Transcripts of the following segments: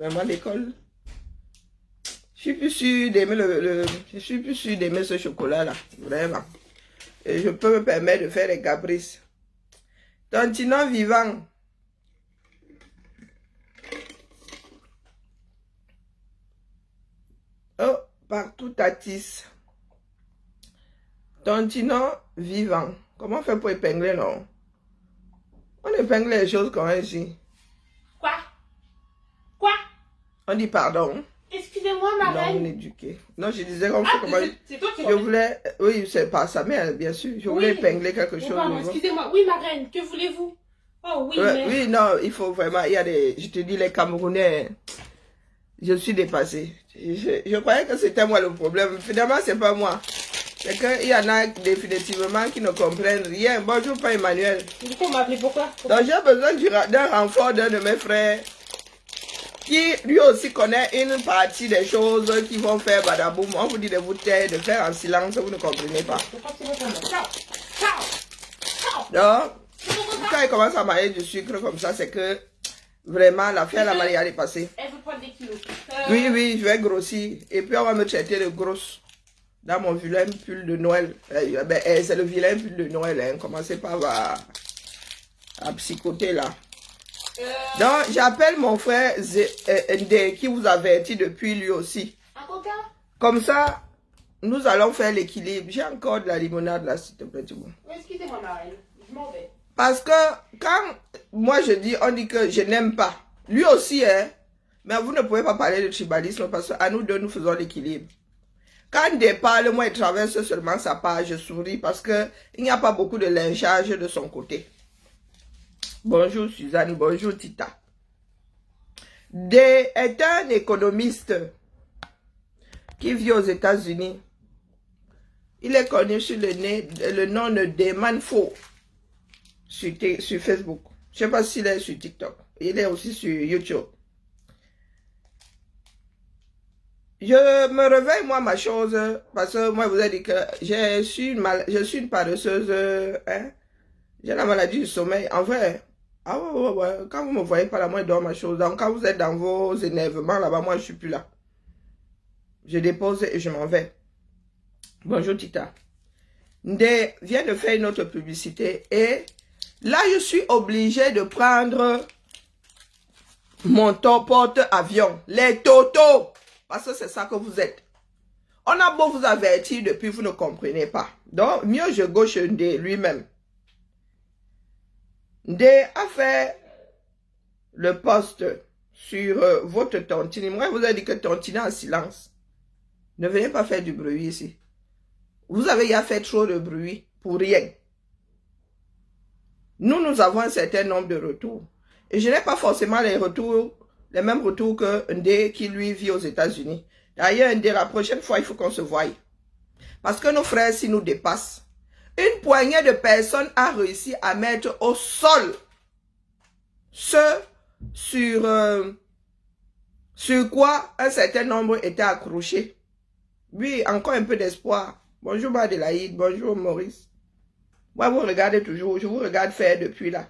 Vraiment, l'école. Je suis plus sûre d'aimer je suis plus sûre d'aimer ce chocolat-là. Vraiment. Et je peux me permettre de faire des caprices. Tontinon vivant. Oh, partout Tatis. Tontinon vivant. Comment on fait pour épingler, non? On épingle les choses comme ici. Quoi? Quoi? On dit pardon. Excusez-moi, ma reine. Non, éduqué. Non, je disais comme ça. C'est toi qui je voulais. Oui, c'est pas sa mère, bien sûr. Je voulais épingler quelque chose. Pardon, excusez-moi. Oui, ma reine, que voulez-vous? Oh oui, mais... Oui, non, il faut vraiment. Il y a des. Je te dis, les Camerounais. Je suis dépassée. Je croyais que c'était moi le problème. Finalement, c'est pas moi. C'est qu'il y en a définitivement qui ne comprennent rien. Bonjour, pas Emmanuel. Du coup, on m'a appelé pourquoi? Donc, j'ai besoin d'un renfort d'un de mes frères qui lui aussi connaît une partie des choses qui vont faire badaboum. On vous dit de vous taire, de faire en silence, vous ne comprenez pas. Donc, quand il commence à manger du sucre comme ça, c'est que vraiment l'affaire la mariage est passée. Elle veut prendre des kilos. Oui, oui, je vais grossir. Et puis on va me traiter de grosse dans mon vilain pull de Noël. C'est le vilain pull de Noël, hein. Commencez pas à psychoter là. Donc, j'appelle mon frère Ndé qui vous avertit depuis lui aussi. Comme ça, nous allons faire l'équilibre. J'ai encore de la limonade là, s'il te plaît, tout le monde. Excusez-moi, Marine, je m'en vais. Parce que quand moi je dis, on dit que je n'aime pas. Lui aussi, hein. Mais vous ne pouvez pas parler de tribalisme parce qu'à nous deux, nous faisons l'équilibre. Quand Ndé parle, moi, il traverse seulement sa page, je souris parce qu'il n'y a pas beaucoup de lynchage de son côté. Bonjour Suzanne, bonjour Tita. Ndé est un économiste qui vit aux États-Unis. Il est connu sur le nom de Deman Fo sur Facebook. Je ne sais pas s'il est sur TikTok. Il est aussi sur YouTube. Je me réveille, moi, ma chose, parce que moi, je vous ai dit que je suis une paresseuse, hein. J'ai la maladie du sommeil. En vrai, ah ouais, quand vous me voyez pas là, moi, je dors ma chose. Donc, quand vous êtes dans vos énervements là-bas, moi, je suis plus là. Je dépose et je m'en vais. Bonjour, Tita. Ndé vient de faire une autre publicité et là, je suis obligée de prendre mon porte-avion. Les totos. Parce que c'est ça que vous êtes. On a beau vous avertir depuis, vous ne comprenez pas. Donc, mieux je gauche Ndé lui-même. Ndé a fait le post sur votre tontine. Moi, je vous ai dit que tontine en silence. Ne venez pas faire du bruit ici. Vous avez déjà fait trop de bruit pour rien. Nous avons un certain nombre de retours. Et je n'ai pas forcément les mêmes retours que Ndé qui lui vit aux États-Unis. D'ailleurs, Ndé, la prochaine fois, il faut qu'on se voie. Parce que nos frères, s'ils nous dépassent, une poignée de personnes a réussi à mettre au sol ce sur quoi un certain nombre étaient accrochés. Oui, encore un peu d'espoir. Bonjour Adélaïde, bonjour Maurice. Moi, vous regardez toujours, je vous regarde faire depuis là.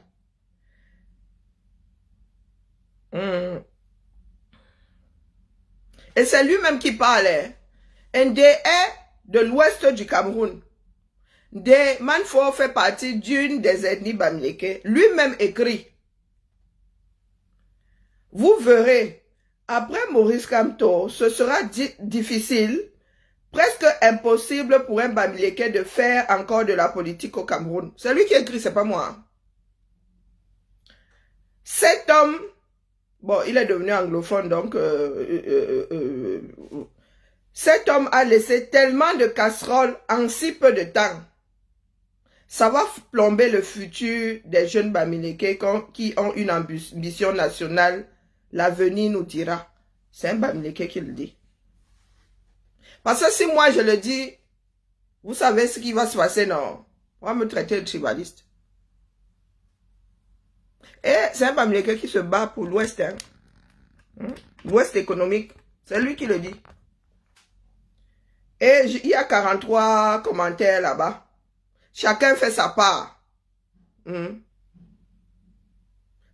Et c'est lui-même qui parlait. Ndé est de l'ouest du Cameroun. Ndé Manfo fait partie d'une des ethnies Bamileke. Lui-même écrit. Vous verrez, après Maurice Kamto, ce sera difficile, presque impossible pour un Bamileke de faire encore de la politique au Cameroun. C'est lui qui écrit, c'est pas moi. Cet homme, bon, il est devenu anglophone, donc cet homme a laissé tellement de casseroles en si peu de temps. Ça va plomber le futur des jeunes Bamileke qui ont une ambition nationale. L'avenir nous dira. C'est un Bamileke qui le dit. Parce que si moi je le dis, vous savez ce qui va se passer, non? On va me traiter de tribaliste. Et c'est un Bamileke qui se bat pour l'Ouest. Hein? L'Ouest économique. C'est lui qui le dit. Et il y a 43 commentaires là-bas. Chacun fait sa part.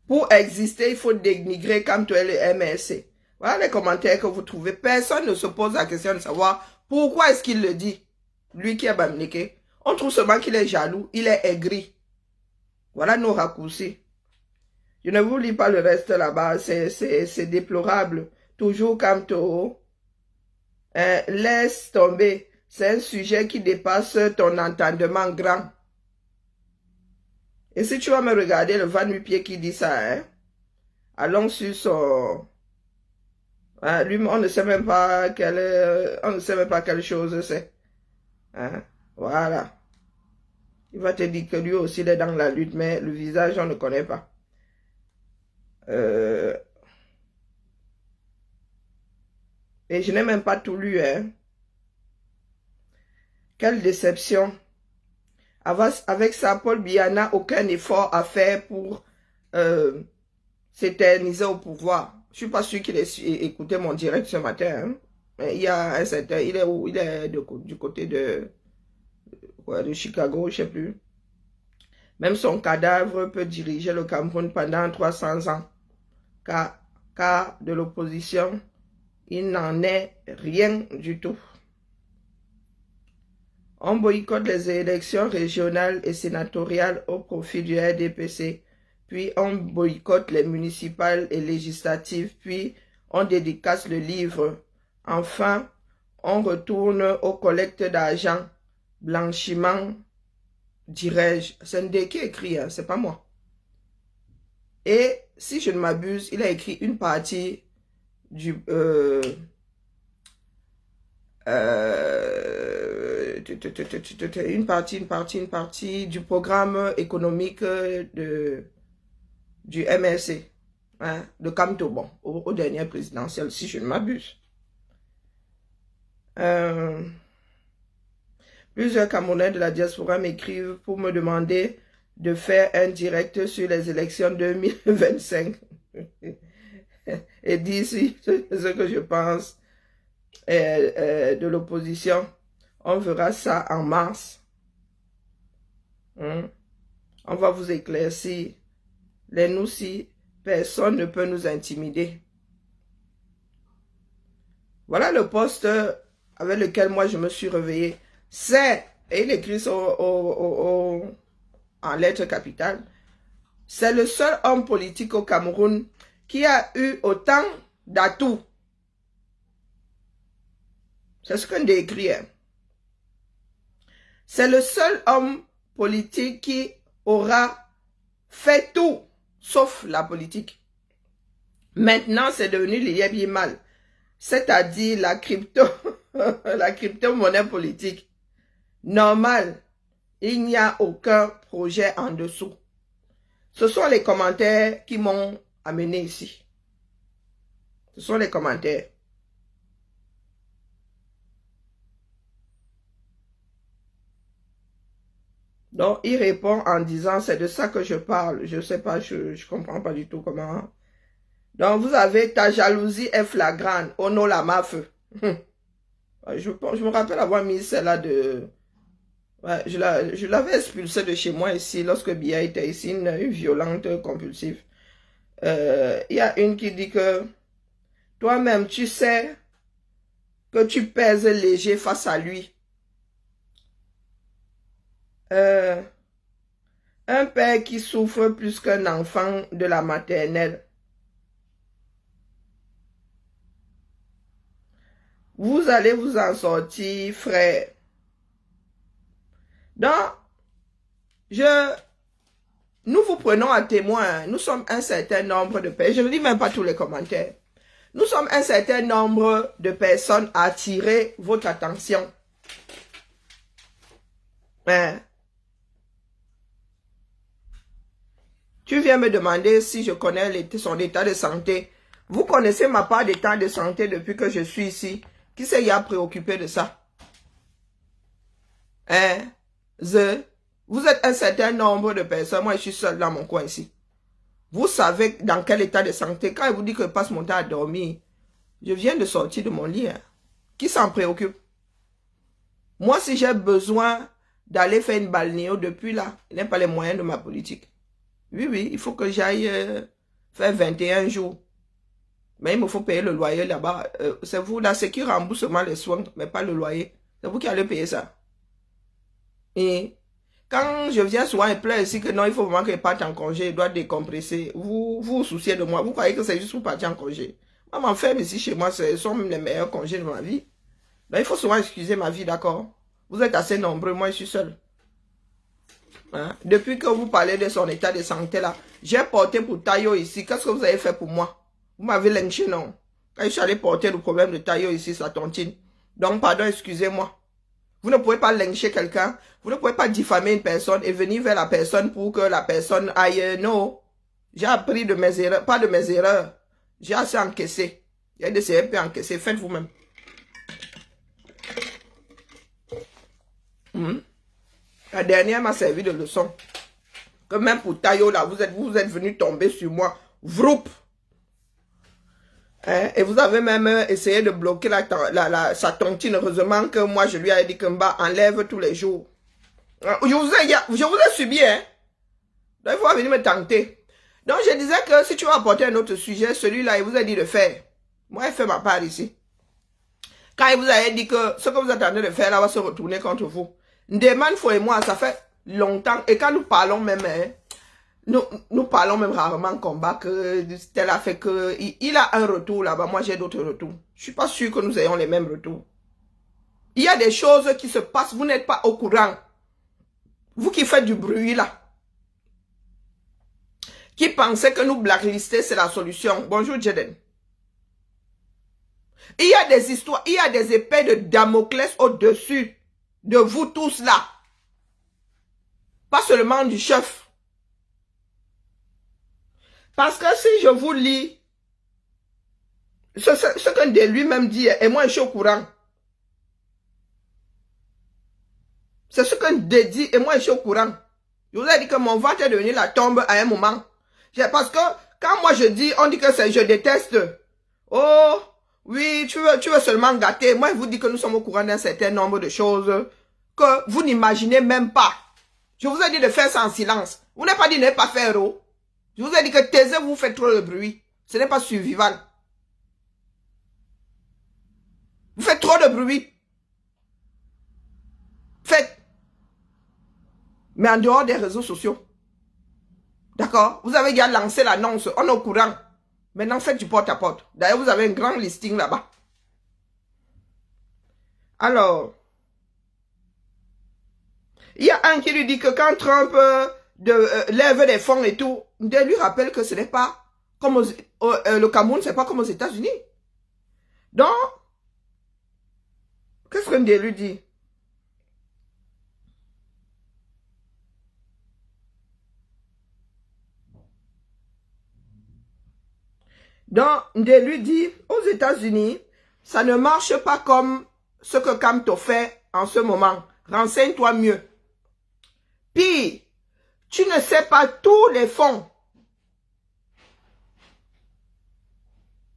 Pour exister, il faut dénigrer comme tu es le MRC. Voilà les commentaires que vous trouvez. Personne ne se pose la question de savoir pourquoi est-ce qu'il le dit. Lui qui est Bamileke. On trouve seulement qu'il est jaloux, il est aigri. Voilà nos raccourcis. Je ne vous lis pas le reste là-bas, c'est déplorable. Toujours Kamto. Laisse tomber. C'est un sujet qui dépasse ton entendement grand. Et si tu vas me regarder le Van Nupier qui dit ça, hein, allons sur son... Hein, lui, on ne sait même pas quelle chose c'est. Hein, voilà. Il va te dire que lui aussi il est dans la lutte, mais le visage, on ne connaît pas. Et je n'ai même pas tout lu, hein. Quelle déception. Avec ça, Paul Biya n'a aucun effort à faire pour s'éterniser au pouvoir. Je ne suis pas sûr qu'il ait écouté mon direct ce matin. Hein. Mais il y a un certain... Il est où? Il est du côté de Chicago, je ne sais plus. Même son cadavre peut diriger le Cameroun pendant 300 ans. Car de l'opposition, il n'en est rien du tout. On boycotte les élections régionales et sénatoriales au profit du RDPC, puis on boycotte les municipales et législatives, puis on dédicace le livre. Enfin, on retourne aux collectes d'argent, blanchiment, dirais-je. C'est Ndé qui écrit, hein, c'est pas moi. Et si je ne m'abuse, il a écrit une partie du... une partie du programme économique du MRC, hein, de Kamto, bon, au dernier présidentiel, si je ne m'abuse. Plusieurs Camerounais de la diaspora m'écrivent pour me demander de faire un direct sur les élections 2025 et d'ici ce que je pense de l'opposition. On verra ça en mars. On va vous éclaircir. Les nous-ci, personne ne peut nous intimider. Voilà le poste avec lequel moi je me suis réveillé. C'est, et il écrit ça en lettres capitales, c'est le seul homme politique au Cameroun qui a eu autant d'atouts. C'est ce qu'on décrit. C'est le seul homme politique qui aura fait tout, sauf la politique. Maintenant, c'est devenu l'IEBI mal, c'est-à-dire la crypto-monnaie politique. Normal, il n'y a aucun projet en dessous. Ce sont les commentaires qui m'ont amené ici. Ce sont les commentaires. Donc, il répond en disant, c'est de ça que je parle. Je ne sais pas, je ne comprends pas du tout comment. Donc, vous avez ta jalousie est flagrante. Ono la maf. Je me rappelle avoir mis celle-là de... Ouais, je l'avais expulsée de chez moi ici, lorsque Biya était ici, une violente compulsive. Il y a une qui dit que toi-même, tu sais que tu pèses léger face à lui. Un père qui souffre plus qu'un enfant de la maternelle. Vous allez vous en sortir, frère. Donc, nous vous prenons à témoin. Nous sommes un certain nombre de personnes. Je ne lis même pas tous les commentaires. Nous sommes un certain nombre de personnes à attirer votre attention. Hein? Tu viens me demander si je connais son état de santé. Vous connaissez ma part d'état de santé depuis que je suis ici. Qui s'est préoccupé de ça? Hein? Vous êtes un certain nombre de personnes. Moi, je suis seul dans mon coin ici. Vous savez dans quel état de santé. Quand je vous dis que je passe mon temps à dormir, je viens de sortir de mon lit. Hein. Qui s'en préoccupe? Moi, si j'ai besoin d'aller faire une balnéo depuis là, il n'y a pas les moyens de ma politique. Oui, il faut que j'aille faire 21 jours. Mais il me faut payer le loyer là-bas. C'est vous, la sécu rembourse seulement les soins, mais pas le loyer. C'est vous qui allez payer ça. Et quand je viens souvent et pleure ici que non, il faut vraiment que je parte en congé, je dois décompresser. Vous vous souciez de moi. Vous croyez que c'est juste pour partir en congé. Moi, m'enferme ici chez moi, ce sont même les meilleurs congés de ma vie. Donc, il faut souvent excuser ma vie, d'accord? Vous êtes assez nombreux, moi je suis seul. Hein? Depuis que vous parlez de son état de santé là, j'ai porté pour Tayo ici. Qu'est-ce que vous avez fait pour moi? Vous m'avez lynché, non? Quand je suis allé porter le problème de Tayo ici, sa tontine. Donc, pardon, excusez-moi. Vous ne pouvez pas lyncher quelqu'un. Vous ne pouvez pas diffamer une personne et venir vers la personne pour que la personne aille. Non. J'ai appris de mes erreurs. Pas de mes erreurs. J'ai assez encaissé. Il y a des CFP encaissés. Faites vous-même. La dernière m'a servi de leçon. Que même pour Tayo, là, vous êtes venu tomber sur moi. Vroup. Hein? Et vous avez même essayé de bloquer sa tontine. Heureusement que moi, je lui ai dit que Mba enlève tous les jours. Je vous ai subi, hein. Donc, il faut venir me tenter. Donc, je disais que si tu veux apporter un autre sujet, celui-là, il vous a dit de faire. Moi, il fait ma part ici. Quand il vous a dit que ce que vous attendez de faire, là, va se retourner contre vous. Ndeman Fo et moi, ça fait longtemps. Et quand nous parlons même, hein, nous parlons même rarement en combat que tel a fait que il a un retour là-bas. Moi, j'ai d'autres retours. Je suis pas sûr que nous ayons les mêmes retours. Il y a des choses qui se passent. Vous n'êtes pas au courant. Vous qui faites du bruit là. Qui pensez que nous blacklister, c'est la solution. Bonjour, Jeden. Il y a des histoires, il y a des épées de Damoclès au-dessus de vous tous là. Pas seulement du chef. Parce que si je vous lis ce qu'un de lui-même dit, et moi je suis au courant. C'est ce qu'un de dit, et moi je suis au courant. Je vous ai dit que mon ventre est devenu la tombe à un moment. Parce que quand moi je dis, on dit que c'est je déteste. Oh, oui, tu veux seulement gâter. Moi je vous dis que nous sommes au courant d'un certain nombre de choses que vous n'imaginez même pas. Je vous ai dit de faire ça en silence. Vous n'avez pas dit de ne pas faire. Oh. Je vous ai dit que taisez-vous, faites trop de bruit. Ce n'est pas survivant. Vous faites trop de bruit. Faites. Mais en dehors des réseaux sociaux. D'accord? Vous avez déjà lancé l'annonce. On est au courant. Maintenant, faites du porte-à-porte. D'ailleurs, vous avez un grand listing là-bas. Alors, il y a un qui lui dit que quand Trump lève des fonds et tout, il lui rappelle que ce n'est pas comme le Cameroun, c'est pas comme aux États-Unis. Donc, qu'est-ce qu'un lui dit? Donc, Ndé lui dit, aux États-Unis, ça ne marche pas comme ce que Kamto fait en ce moment. Renseigne-toi mieux. Puis, tu ne sais pas tous les fonds.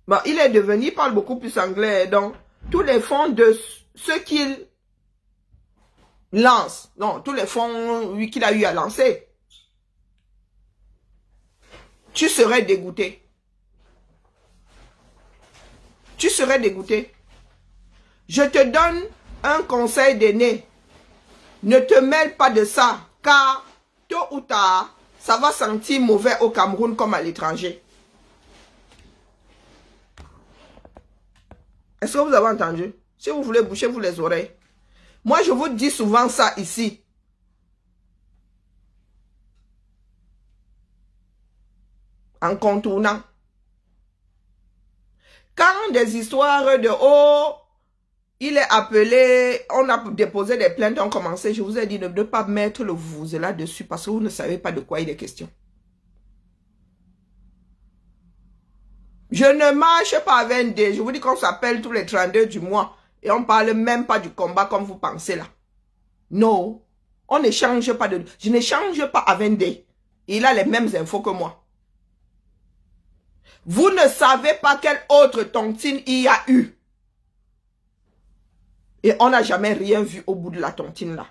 Bon, il est devenu, il parle beaucoup plus anglais, donc, tous les fonds de ce qu'il lance. Non, tous les fonds qu'il a eu à lancer. Tu serais dégoûté. Tu serais dégoûté. Je te donne un conseil d'aîné. Ne te mêle pas de ça, car tôt ou tard, ça va sentir mauvais au Cameroun comme à l'étranger. Est-ce que vous avez entendu? Si vous voulez, bouchez-vous les oreilles. Moi, je vous dis souvent ça ici. En contournant. Quand des histoires de oh, il est appelé, on a déposé des plaintes, on a commencé, je vous ai dit de ne pas mettre le vous là-dessus parce que vous ne savez pas de quoi il est question. Je ne marche pas avec des, je vous dis qu'on s'appelle tous les 32 du mois et on parle même pas du combat comme vous pensez là. Non, on n'échange pas de, je n'échange pas avec des, il a les mêmes infos que moi. Vous ne savez pas quelle autre tontine il y a eu. Et on n'a jamais rien vu au bout de la tontine là.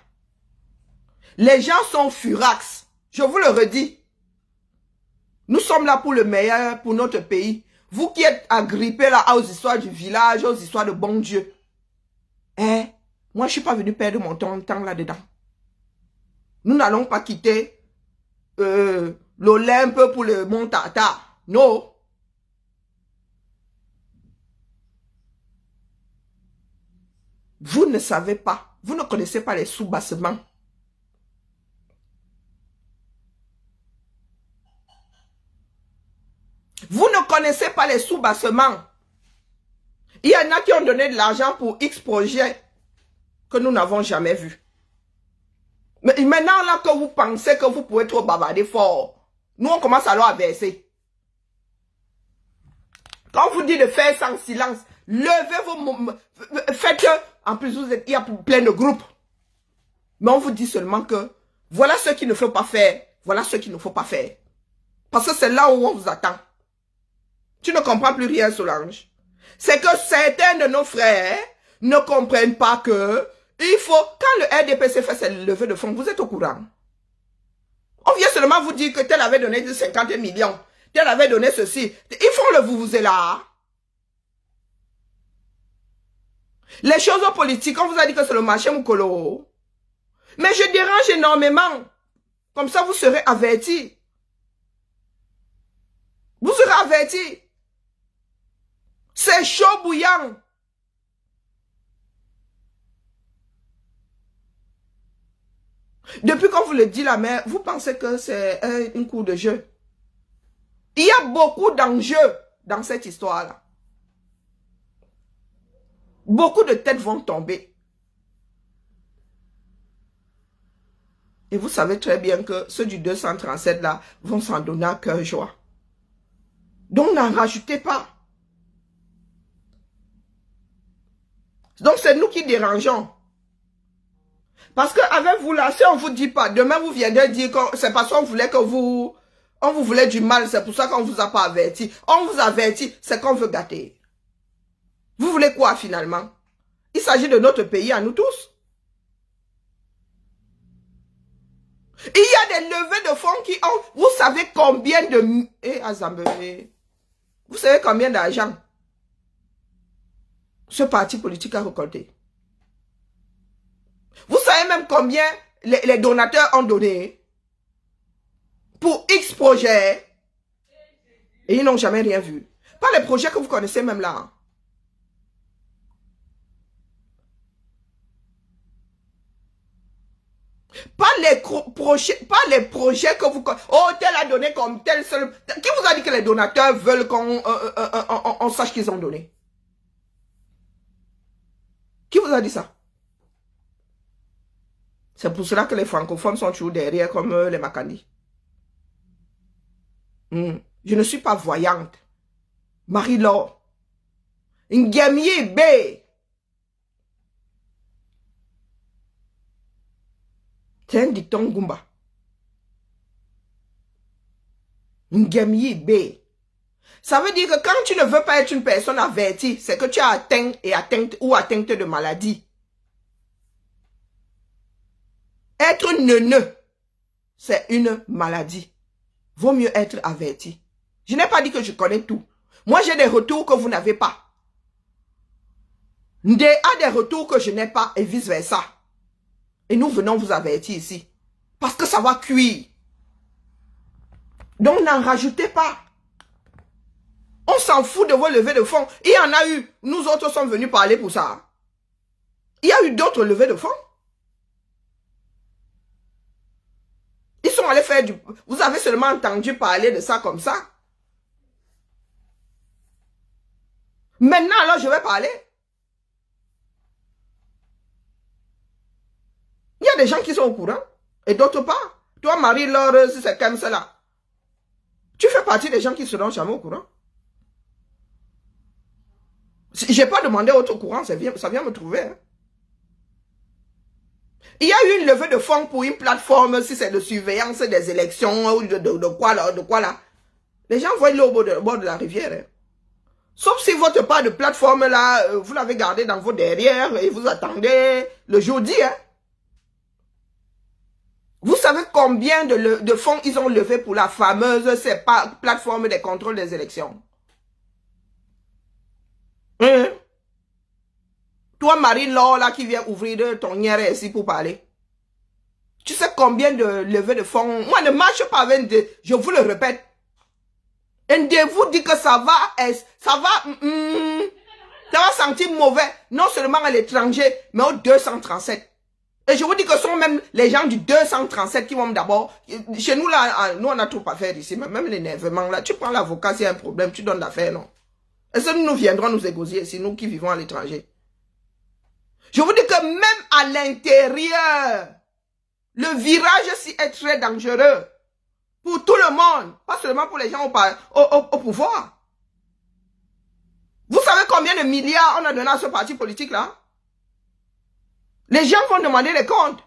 Les gens sont furax. Je vous le redis. Nous sommes là pour le meilleur, pour notre pays. Vous qui êtes agrippés là aux histoires du village, aux histoires de bon Dieu. Moi, je ne suis pas venu perdre mon temps là-dedans. Nous n'allons pas quitter l'Olympe pour le Mont Tata. Non. Vous ne savez pas. Vous ne connaissez pas les sous-bassements. Vous ne connaissez pas les sous-bassements. Il y en a qui ont donné de l'argent pour X projets que nous n'avons jamais vus. Mais maintenant là que vous pensez que vous pouvez trop bavarder fort, nous on commence alors à verser. Quand on vous dit de faire sans silence, levez vos... Faites... En plus, il y a plein de groupes. Mais on vous dit seulement que voilà ce qu'il ne faut pas faire. Voilà ce qu'il ne faut pas faire. Parce que c'est là où on vous attend. Tu ne comprends plus rien, Solange. C'est que certains de nos frères ne comprennent pas que il faut... Quand le RDPC fait ses levées de fonds, vous êtes au courant. On vient seulement vous dire que tel avait donné 50 millions. Tel avait donné ceci. Ils font le vous êtes là. Les choses politiques, on vous a dit que c'est le marché Moukolo. Mais je dérange énormément. Comme ça, vous serez avertis. Vous serez avertis. C'est chaud bouillant. Depuis qu'on vous le dit la mère, vous pensez que c'est un coup de jeu. Il y a beaucoup d'enjeux dans cette histoire-là. Beaucoup de têtes vont tomber. Et vous savez très bien que ceux du 237 là vont s'en donner à cœur joie. Donc n'en rajoutez pas. Donc c'est nous qui dérangeons. Parce qu'avec vous là, si on ne vous dit pas, demain vous viendrez dire que c'est parce qu'on voulait que vous... On vous voulait du mal, c'est pour ça qu'on ne vous a pas averti. On vous avertit, c'est qu'on veut gâter. Vous voulez quoi finalement? Il s'agit de notre pays à nous tous. Il y a des levées de fonds qui ont... Vous savez combien de... Vous savez combien d'argent ce parti politique a récolté? Vous savez même combien les donateurs ont donné pour X projets et ils n'ont jamais rien vu. Pas les projets que vous connaissez même là. Pas les projets que vous... Oh, tel a donné comme tel seul... Qui vous a dit que les donateurs veulent qu'on sache qu'ils ont donné? Qui vous a dit ça? C'est pour cela que les francophones sont toujours derrière comme les Makandi. Je ne suis pas voyante. Marie-Laure. Ngemié B. C'est un dicton Goumba. Ngemié B. Ça veut dire que quand tu ne veux pas être une personne avertie, c'est que tu as atteint atteinte de maladie. Être neuneux, c'est une maladie. Vaut mieux être averti. Je n'ai pas dit que je connais tout. Moi, j'ai des retours que vous n'avez pas. Ndé a des retours que je n'ai pas et vice-versa. Et nous venons vous avertir ici. Parce que ça va cuire. Donc, n'en rajoutez pas. On s'en fout de vos levées de fonds. Il y en a eu. Nous autres sommes venus parler pour ça. Il y a eu d'autres levées de fonds. Ils sont allés faire du... Vous avez seulement entendu parler de ça comme ça. Maintenant, alors, je vais parler. Il y a des gens qui sont au courant. Et d'autres pas. Toi, Marie-Laure, si c'est comme cela. Tu fais partie des gens qui seront jamais au courant. Je n'ai pas demandé autre courant, ça vient me trouver. Hein. Il y a eu une levée de fonds pour une plateforme, si c'est de surveillance des élections, ou de quoi là. Les gens voient l'eau au bord de la rivière. Hein. Sauf si votre part de plateforme là, vous l'avez gardé dans vos derrières et vous attendez le jeudi. Hein. Vous savez combien de fonds ils ont levé pour la fameuse plateforme des contrôles des élections? Toi, Marie-Laure, là, qui vient ouvrir ton nière ici pour parler. Tu sais combien de levées de fonds? Moi, ne marche pas avec des... Je vous le répète. Un de vous dit que ça va sentir mauvais, non seulement à l'étranger, mais au 237. Et je vous dis que ce sont même les gens du 237 qui vont d'abord... Chez nous, là, nous, on a trop à faire ici. Même l'énervement, là, tu prends l'avocat, s'il y a un problème, tu donnes l'affaire, non? Et ça, nous viendrons nous égosier, c'est nous qui vivons à l'étranger. Je vous dis que même à l'intérieur, le virage est très dangereux. Pour tout le monde, pas seulement pour les gens au pouvoir. Vous savez combien de milliards on a donné à ce parti politique-là? Les gens vont demander des comptes.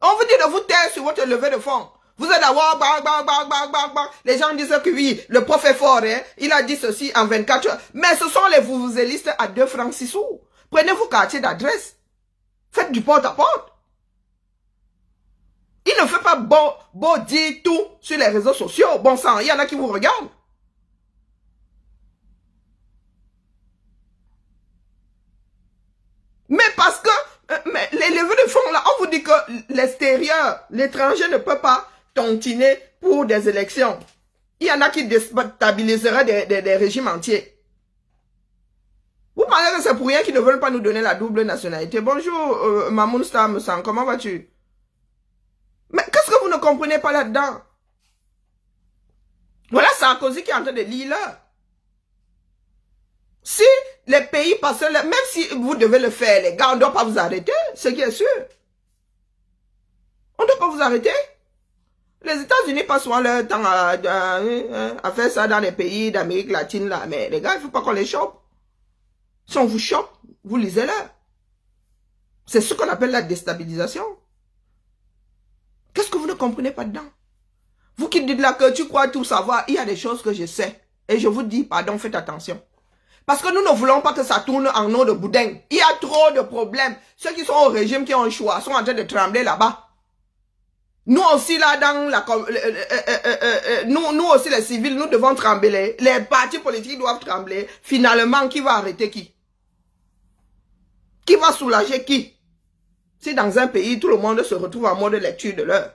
On vous dit de vous taire sur votre levée de fonds. Vous êtes d'avoir, les gens disent que oui, le prof est fort, hein? Il a dit ceci en 24 heures. Mais ce sont les vuvuzelistes à 2 francs 6 sous. Prenez vos quartiers d'adresse. Faites du porte-à-porte. Il ne fait pas beau dire tout sur les réseaux sociaux. Bon sang, il y en a qui vous regardent. Mais parce que les levées de fonds, là, on vous dit que l'extérieur, l'étranger ne peut pas tontiner pour des élections. Il y en a qui déstabiliseraient des régimes entiers. Vous parlez que c'est pour rien qu'ils ne veulent pas nous donner la double nationalité. Bonjour, Mamoun Stam, comment vas-tu? Mais qu'est-ce que vous ne comprenez pas là-dedans? Voilà Sarkozy qui est en train de lire là. Si les pays passent là, même si vous devez le faire, les gars, on ne doit pas vous arrêter, ce qui est sûr. On ne doit pas vous arrêter. Les États-Unis passent souvent leur temps à faire ça dans les pays d'Amérique latine là. Mais les gars, il ne faut pas qu'on les chope. Si on vous chope, vous lisez-le. C'est ce qu'on appelle la déstabilisation. Qu'est-ce que vous ne comprenez pas dedans? Vous qui dites là que tu crois tout savoir, il y a des choses que je sais. Et je vous dis, pardon, faites attention. Parce que nous ne voulons pas que ça tourne en eau de boudin. Il y a trop de problèmes. Ceux qui sont au régime, qui ont un choix, sont en train de trembler là-bas. Nous aussi, là, dans la... nous aussi, les civils, nous devons trembler. Les partis politiques doivent trembler. Finalement, qui va arrêter qui? Qui va soulager qui? Si dans un pays, tout le monde se retrouve en mode lecture de l'heure.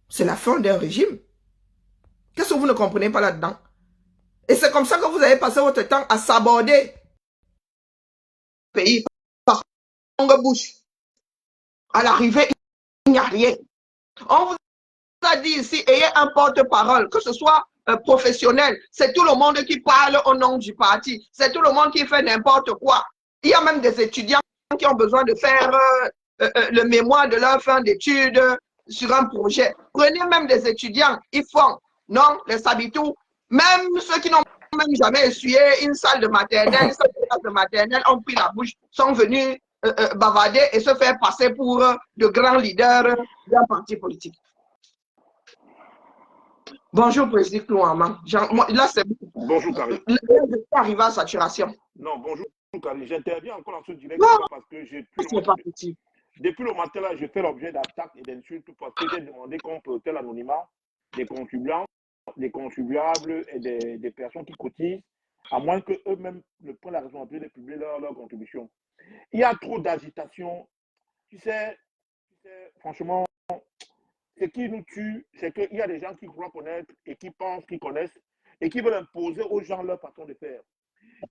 C'est la fin d'un régime. Qu'est-ce que vous ne comprenez pas là-dedans? Et c'est comme ça que vous avez passé votre temps à saborder le pays par longue bouche. À l'arrivée, il n'y a rien. On vous a dit ici, ayez un porte-parole, que ce soit professionnel. C'est tout le monde qui parle au nom du parti. C'est tout le monde qui fait n'importe quoi. Il y a même des étudiants qui ont besoin de faire le mémoire de leur fin d'études sur un projet. Prenez même des étudiants, ils font, non, les sabitous, même ceux qui n'ont même jamais essuyé une salle de maternelle, ont pris la bouche, sont venus bavarder et se faire passer pour de grands leaders d'un parti politique. Bonjour, Président Klouama. Là, c'est... Bonjour, Karine. Je suis arrivé à saturation. Non, bonjour, Karine. J'interviens encore dans ce direct parce que depuis le matin, là, je fais l'objet d'attaques et d'insultes parce que j'ai demandé qu'on protège l'anonymat des contribuables et des personnes qui cotisent, à moins qu'eux-mêmes ne prennent la responsabilité de publier leur contribution. Il y a trop d'agitation. Tu sais, franchement, ce qui nous tue, c'est qu'il y a des gens qui croient connaître et qui pensent qu'ils connaissent et qui veulent imposer aux gens leur façon de faire.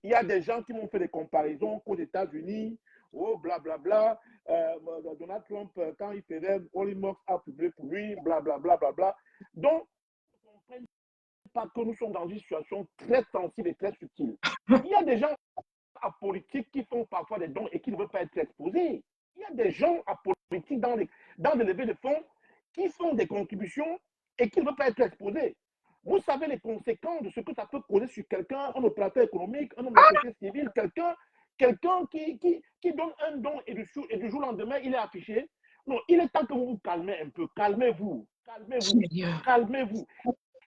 Il y a des gens qui m'ont fait des comparaisons qu'aux États-Unis, oh blablabla, Donald Trump, quand il faisait Holymox a publié pour lui, blablabla. Donc, on ne comprend pas que nous sommes dans une situation très sensible et très subtile. Il y a des gens apolitiques qui font parfois des dons et qui ne veulent pas être exposés. Il y a des gens apolitiques dans des levées de fonds qui font des contributions et qui ne veulent pas être exposés. Vous savez les conséquences de ce que ça peut causer sur quelqu'un, un opérateur économique, un homme de société civile, quelqu'un qui donne un don et du jour au lendemain, il est affiché. Non, il est temps que vous vous calmez un peu. Calmez-vous.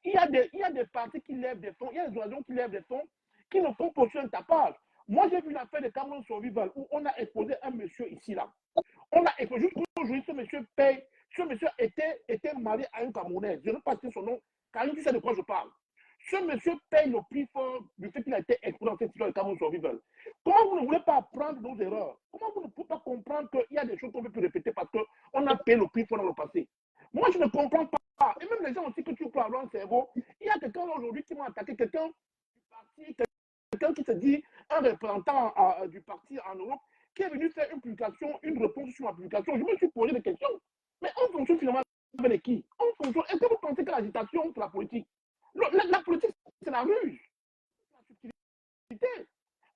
Il y a des partis qui lèvent des fonds, il y a des organisations qui lèvent des fonds qui ne font pas sur un tapage. Moi, j'ai vu l'affaire de Cameroun Survival où on a exposé un monsieur ici, là. On a exposé jusqu'aujourd'hui, ce monsieur paye. Ce monsieur était marié à une Camerounaise. Je ne sais pas si son nom. Karine, tu sais de quoi je parle. Ce monsieur paye le prix fort du fait qu'il a été exposé dans cette situation de Cameroun Survival. Comment vous ne voulez pas de nos erreurs. Comment vous ne pouvez pas comprendre qu'il y a des choses qu'on ne peut plus répéter parce qu'on a payé le prix dans le passé? Moi, je ne comprends pas. Et même les gens aussi que tu peux avoir un cerveau, il y a quelqu'un aujourd'hui qui m'a attaqué, quelqu'un du parti, quelqu'un qui se dit un représentant du parti en Europe, qui est venu faire une publication, une réponse sur ma publication. Je me suis posé des questions. Mais on fonctionne finalement avec qui? On fonctionne. Est-ce que vous pensez que l'agitation, c'est la politique? La politique, c'est la ruse. La subtilité.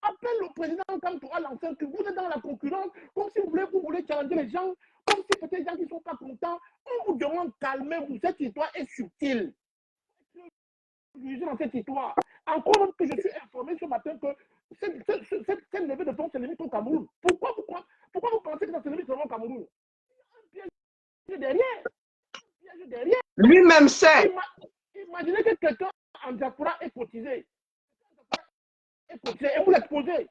Appelle le président quand tu as lancé que vous êtes dans la concurrence, comme si vous voulez challenger les gens, comme si peut-être les gens qui ne sont pas contents. On vous demande calmez-vous. Cette histoire est subtile. Jugez dans cette histoire. Encore que je suis informé ce matin que cette levée de fonds se limite au Cameroun. Pourquoi vous pensez que ça se limite seulement au Cameroun? Il y a un piège derrière. Lui-même sait. Imaginez que quelqu'un en diaspora est cotisé. Et vous l'exposez.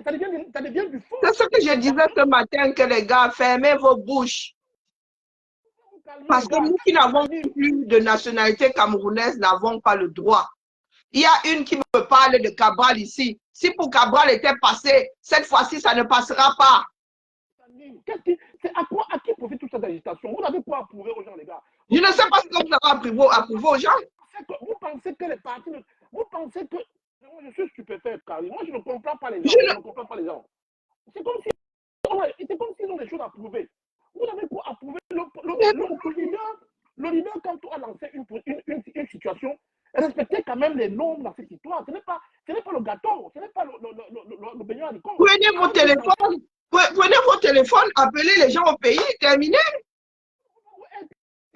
Ça devient du faux. C'est ce que je disais ce matin, que les gars, fermez vos bouches. Parce que nous qui n'avons plus de nationalité camerounaise n'avons pas le droit. Il y a une qui me parle de Cabral ici. Si pour Cabral était passé, cette fois-ci, ça ne passera pas. À qui profite toute cette agitation? Vous avez quoi approuver aux gens, les gars? Je ne sais pas ce que vous avez approuvé aux gens. Vous pensez que les partis... Vous pensez que... Moi, je suis stupéfait, Carly. Moi, je ne comprends pas les gens. Je ne comprends pas les gens. C'est comme s'ils ont des choses à prouver. Vous avez quoi approuver? Le leader, quand on a lancé une situation, respectez quand même les normes dans cette histoire. Ce n'est pas le gâteau, ce n'est pas le beignet à l'école. Prenez vos téléphones, appelez les gens au pays, terminez.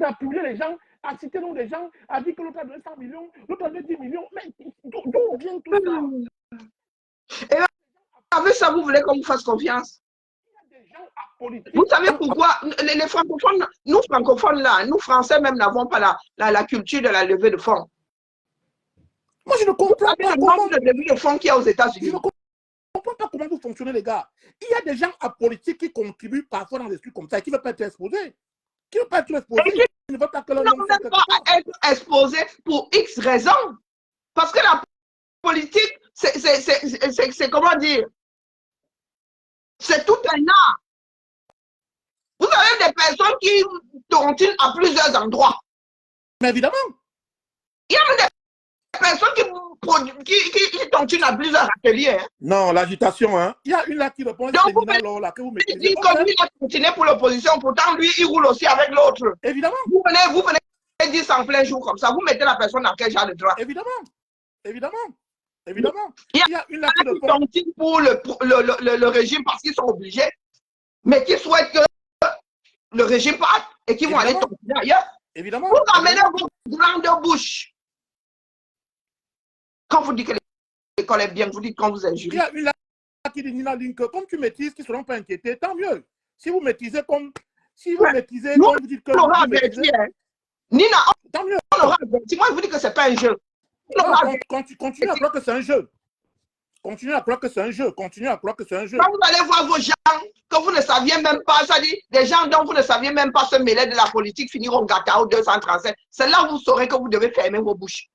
Appuyer les gens, à citer le nom des gens, à dire que l'autre a donné 100 millions, l'autre a donné 10 millions. Mais d'où vient tout ça? Et avec ça, vous voulez qu'on vous fasse confiance? Vous savez pourquoi les francophones, nous francophones là, nous français même n'avons pas la culture de la levée de fonds. Moi, je ne comprends pas comment de levée de fonds qu'il y a aux États-Unis. Je ne comprends pas comment vous fonctionnez, les gars. Il y a des gens apolitiques qui contribuent parfois dans des trucs comme ça et qui ne veulent pas être exposés. Qui ne veut pas être exposé, qui ne veut pas que leur nom soit pas être exposé pour X raisons. Parce que la politique, c'est comment dire? C'est tout un art. Vous avez des personnes qui tournent à plusieurs endroits. Mais évidemment. Il y a des personnes qui tournent à plusieurs ateliers. Hein. Non, l'agitation, hein. Il y a une là qui répond donc vous maîtrisez. Comme lui a continué pour l'opposition, pourtant lui, il roule aussi avec l'autre. Évidemment. Vous venez dire ça en plein jour comme ça, vous mettez la personne dans quel genre de droit? Évidemment. Évidemment. Il y a une là qui tontine pour le régime parce qu'ils sont obligés, mais qui souhaitent que le régime parte et qui vont aller tontiner ailleurs. Évidemment. Vous amenez vos grandes bouches. Quand vous dites que l'école est bien, vous dites quand vous injuriez. Il y a une là qui dit, Nina Link, comme tu maîtrises, qui ne seront pas inquiétés, tant mieux. Si vous maîtrisez comme... Si vous maîtrisez comme vous dites que... On aura averti, hein. Nina, tant mieux. On aura averti. Moi, je vous dis que ce n'est pas un jeu. Continue à croire que c'est un jeu. Continue à croire que c'est un jeu. Continue à croire que c'est un jeu. Quand vous allez voir vos gens que vous ne saviez même pas, ça dit, des gens dont vous ne saviez même pas se mêler de la politique finiront Gatao 235. C'est là où vous saurez que vous devez fermer vos bouches.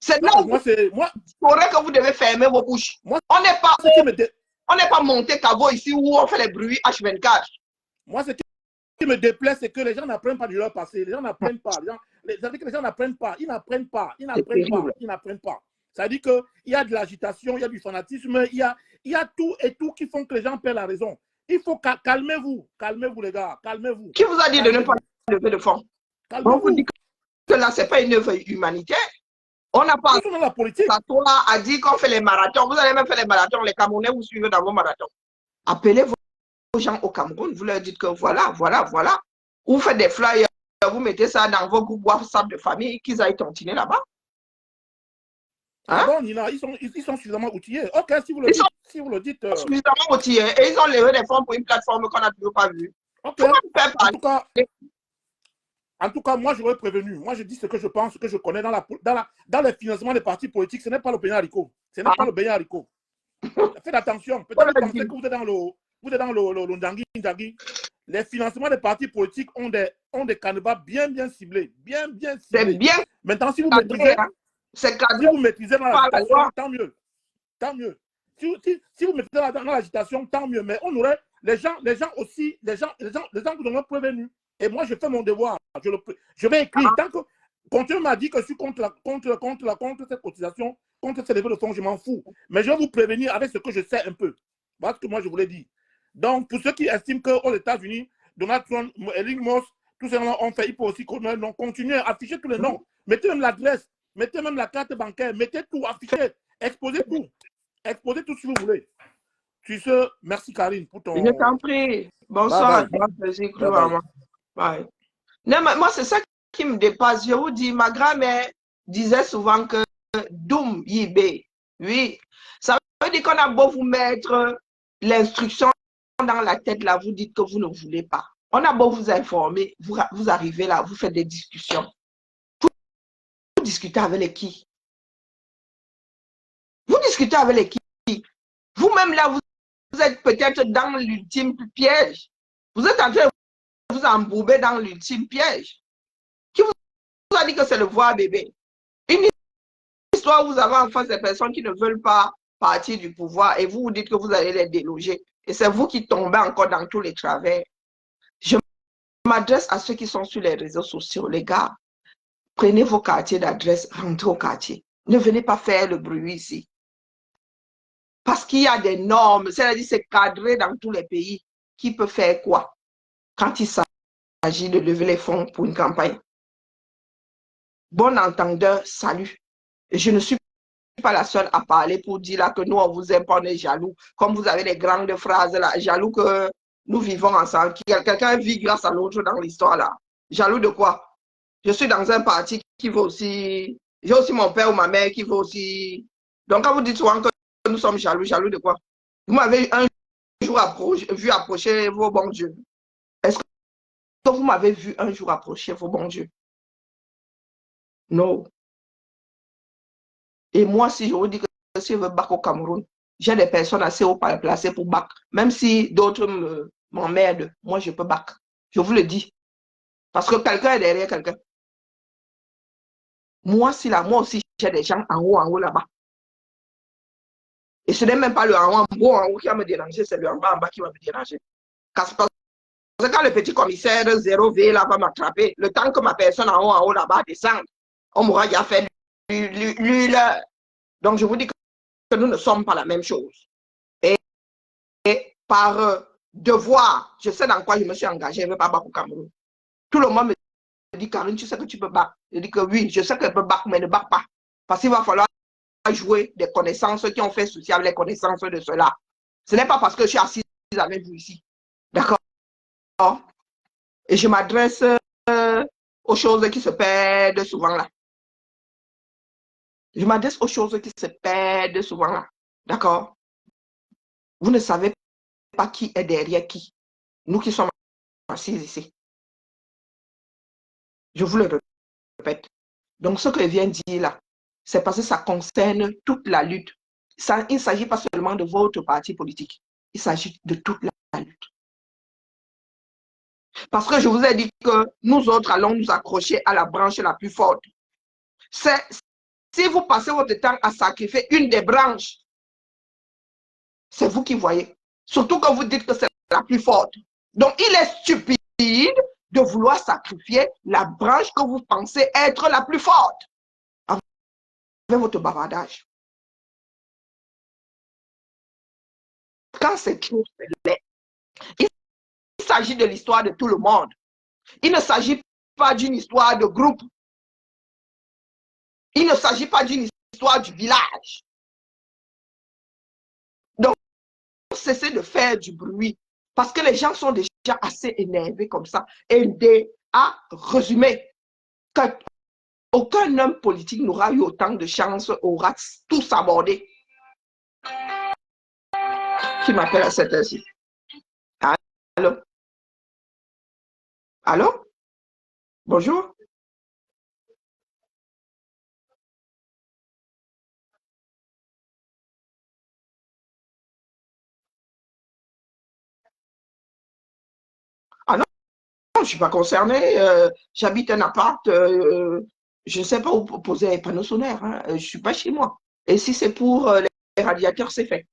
C'est là où vous saurez que vous devez fermer vos bouches. On n'est pas monté Cabo ici où on fait les bruits H24. Moi, ce qui me déplaît, c'est que les gens n'apprennent pas de leur passé. Les gens n'apprennent pas. Les gens n'apprennent pas. Ils n'apprennent pas. Ça veut dire qu'il y a de l'agitation, il y a du fanatisme, il y a tout et tout qui font que les gens perdent la raison. Il faut calmez-vous. Calmez-vous, les gars. Calmez-vous. Qui vous a dit de ne pas lever de fonds? On vous dit que là, ce n'est pas une œuvre humanitaire. On n'a pas... Dans la politique. Toi a dit qu'on fait les marathons. Vous allez même faire les marathons. Les Camerounais vous suivez dans vos marathons. Appelez vos gens au Cameroun. Vous leur dites que voilà. Vous faites des flyers. Vous mettez ça dans vos groupes WhatsApp de famille. Qu'ils aillent tontiner là-bas. Hein? Bon, Nina, ils sont suffisamment outillés. Ok, si vous le dites. Suffisamment outillés. Et ils ont levé des fonds pour une plateforme qu'on n'a toujours pas vue. Okay. En tout cas, moi, j'aurais prévenu. Moi, je dis ce que je pense, ce que je connais dans le financement des partis politiques. Ce n'est pas le beignet haricot. Ce n'est pas le beignet haricot. Faites attention. Peut-être que vous pensez que vous êtes dans le ndangui. Les financements des partis politiques ont des candidats bien ciblés. Bien ciblés. C'est bien. Maintenant, si vous maîtrisez... C'est Si vous maîtrisez dans par la l'agitation, loi. tant mieux. Tant mieux. Si vous maîtrisez dans l'agitation, tant mieux. Mais on aurait les gens aussi, les gens vous auront prévenu. Et moi, je fais mon devoir. Je vais écrire. Tant que Continue m'a dit que je suis contre cette cotisation, contre ces levées de fonds, je m'en fous. Mais je vais vous prévenir avec ce que je sais un peu. Voilà ce que moi je voulais dire. Donc, pour ceux qui estiment qu'aux États-Unis, Donald Trump, Elon Musk, tous ces gens ont fait, il faut aussi continuer à afficher tous les noms. Mettez même l'adresse, mettez même la carte bancaire, mettez tout, affichez, exposez tout. Exposez tout si vous voulez. Sur ce, merci Karine pour ton... Je t'en prie. Bonsoir. Bye. Non, mais moi, c'est ça qui me dépasse. Je vous dis, ma grand-mère disait souvent que Doum Yibé. Oui. Ça veut dire qu'on a beau vous mettre l'instruction dans la tête, là, vous dites que vous ne voulez pas. On a beau vous informer, vous arrivez là, vous faites des discussions. Vous discutez avec les qui? Vous discutez avec les qui? Vous-même là, vous êtes peut-être dans l'ultime piège. Vous êtes en train de vous embourber dans l'ultime piège. Qui vous a dit que c'est le voir bébé? Une histoire où vous avez en face des personnes qui ne veulent pas partir du pouvoir et vous vous dites que vous allez les déloger. Et c'est vous qui tombez encore dans tous les travers. Je m'adresse à ceux qui sont sur les réseaux sociaux. Les gars, prenez vos quartiers d'adresse, rentrez au quartier. Ne venez pas faire le bruit ici. Parce qu'il y a des normes, c'est-à-dire c'est cadré dans tous les pays. Qui peut faire quoi quand il s'agit de lever les fonds pour une campagne? Bon entendeur, salut. Et je ne suis pas la seule à parler pour dire là que nous, on vous aime pas, on est jaloux. Comme vous avez les grandes phrases là, jaloux que nous vivons ensemble. Quelqu'un vit grâce à l'autre dans l'histoire là. Jaloux de quoi? Je suis dans un parti qui veut aussi... J'ai aussi mon père ou ma mère qui veut aussi... Donc quand vous dites souvent que nous sommes jaloux, jaloux de quoi? Vous m'avez un jour vu approcher vos bons dieux. Est-ce que vous m'avez vu un jour approcher vos bons dieux? Non. Et moi, si je vous dis que si je veux bac au Cameroun, j'ai des personnes assez haut placées pour bac. Même si d'autres m'emmerdent, moi, je peux bac. Je vous le dis. Parce que quelqu'un est derrière quelqu'un. Moi aussi, j'ai des gens en haut là-bas. Et ce n'est même pas le en haut qui va me déranger, c'est le en bas qui va me déranger. Parce que quand le petit commissaire 0V là va m'attraper, le temps que ma personne en haut là-bas descende, on m'aura déjà fait lui là. Donc, je vous dis que nous ne sommes pas la même chose. Et par devoir, je sais dans quoi je me suis engagée, je ne veux pas battre au Cameroun. Tout le monde me dit, Karine, tu sais que tu peux battre. Je dis que oui, je sais que je peux battre, mais ne battre pas. Parce qu'il va falloir jouer des connaissances qui ont fait souci avec les connaissances de cela. Ce n'est pas parce que je suis assise avec vous ici. D'accord? Et je m'adresse aux choses qui se perdent souvent là. Je m'adresse aux choses qui se perdent souvent là. D'accord? Vous ne savez pas qui est derrière qui. Nous qui sommes assis ici. Je vous le répète. Donc, ce que je viens de dire là, c'est parce que ça concerne toute la lutte. Il ne s'agit pas seulement de votre parti politique. Il s'agit de toute la lutte. Parce que je vous ai dit que nous autres allons nous accrocher à la branche la plus forte. Si vous passez votre temps à sacrifier une des branches, c'est vous qui voyez. Surtout quand vous dites que c'est la plus forte. Donc, il est stupide de vouloir sacrifier la branche que vous pensez être la plus forte. Avec votre bavardage. Quand c'est trop, c'est laid. Il s'agit de l'histoire de tout le monde. Il ne s'agit pas d'une histoire de groupe. Il ne s'agit pas d'une histoire du village. Donc, cessez de faire du bruit. Parce que les gens sont déjà assez énervés comme ça. Et à résumer, aucun homme politique n'aura eu autant de chance, aura tout sabordé. Qui m'appelle à cette heure-ci? Allô? Allô? Bonjour? Ah non, je ne suis pas concernée. J'habite un appart. je ne sais pas où poser les panneaux solaires. Hein. Je ne suis pas chez moi. Et si c'est pour les radiateurs, c'est fait.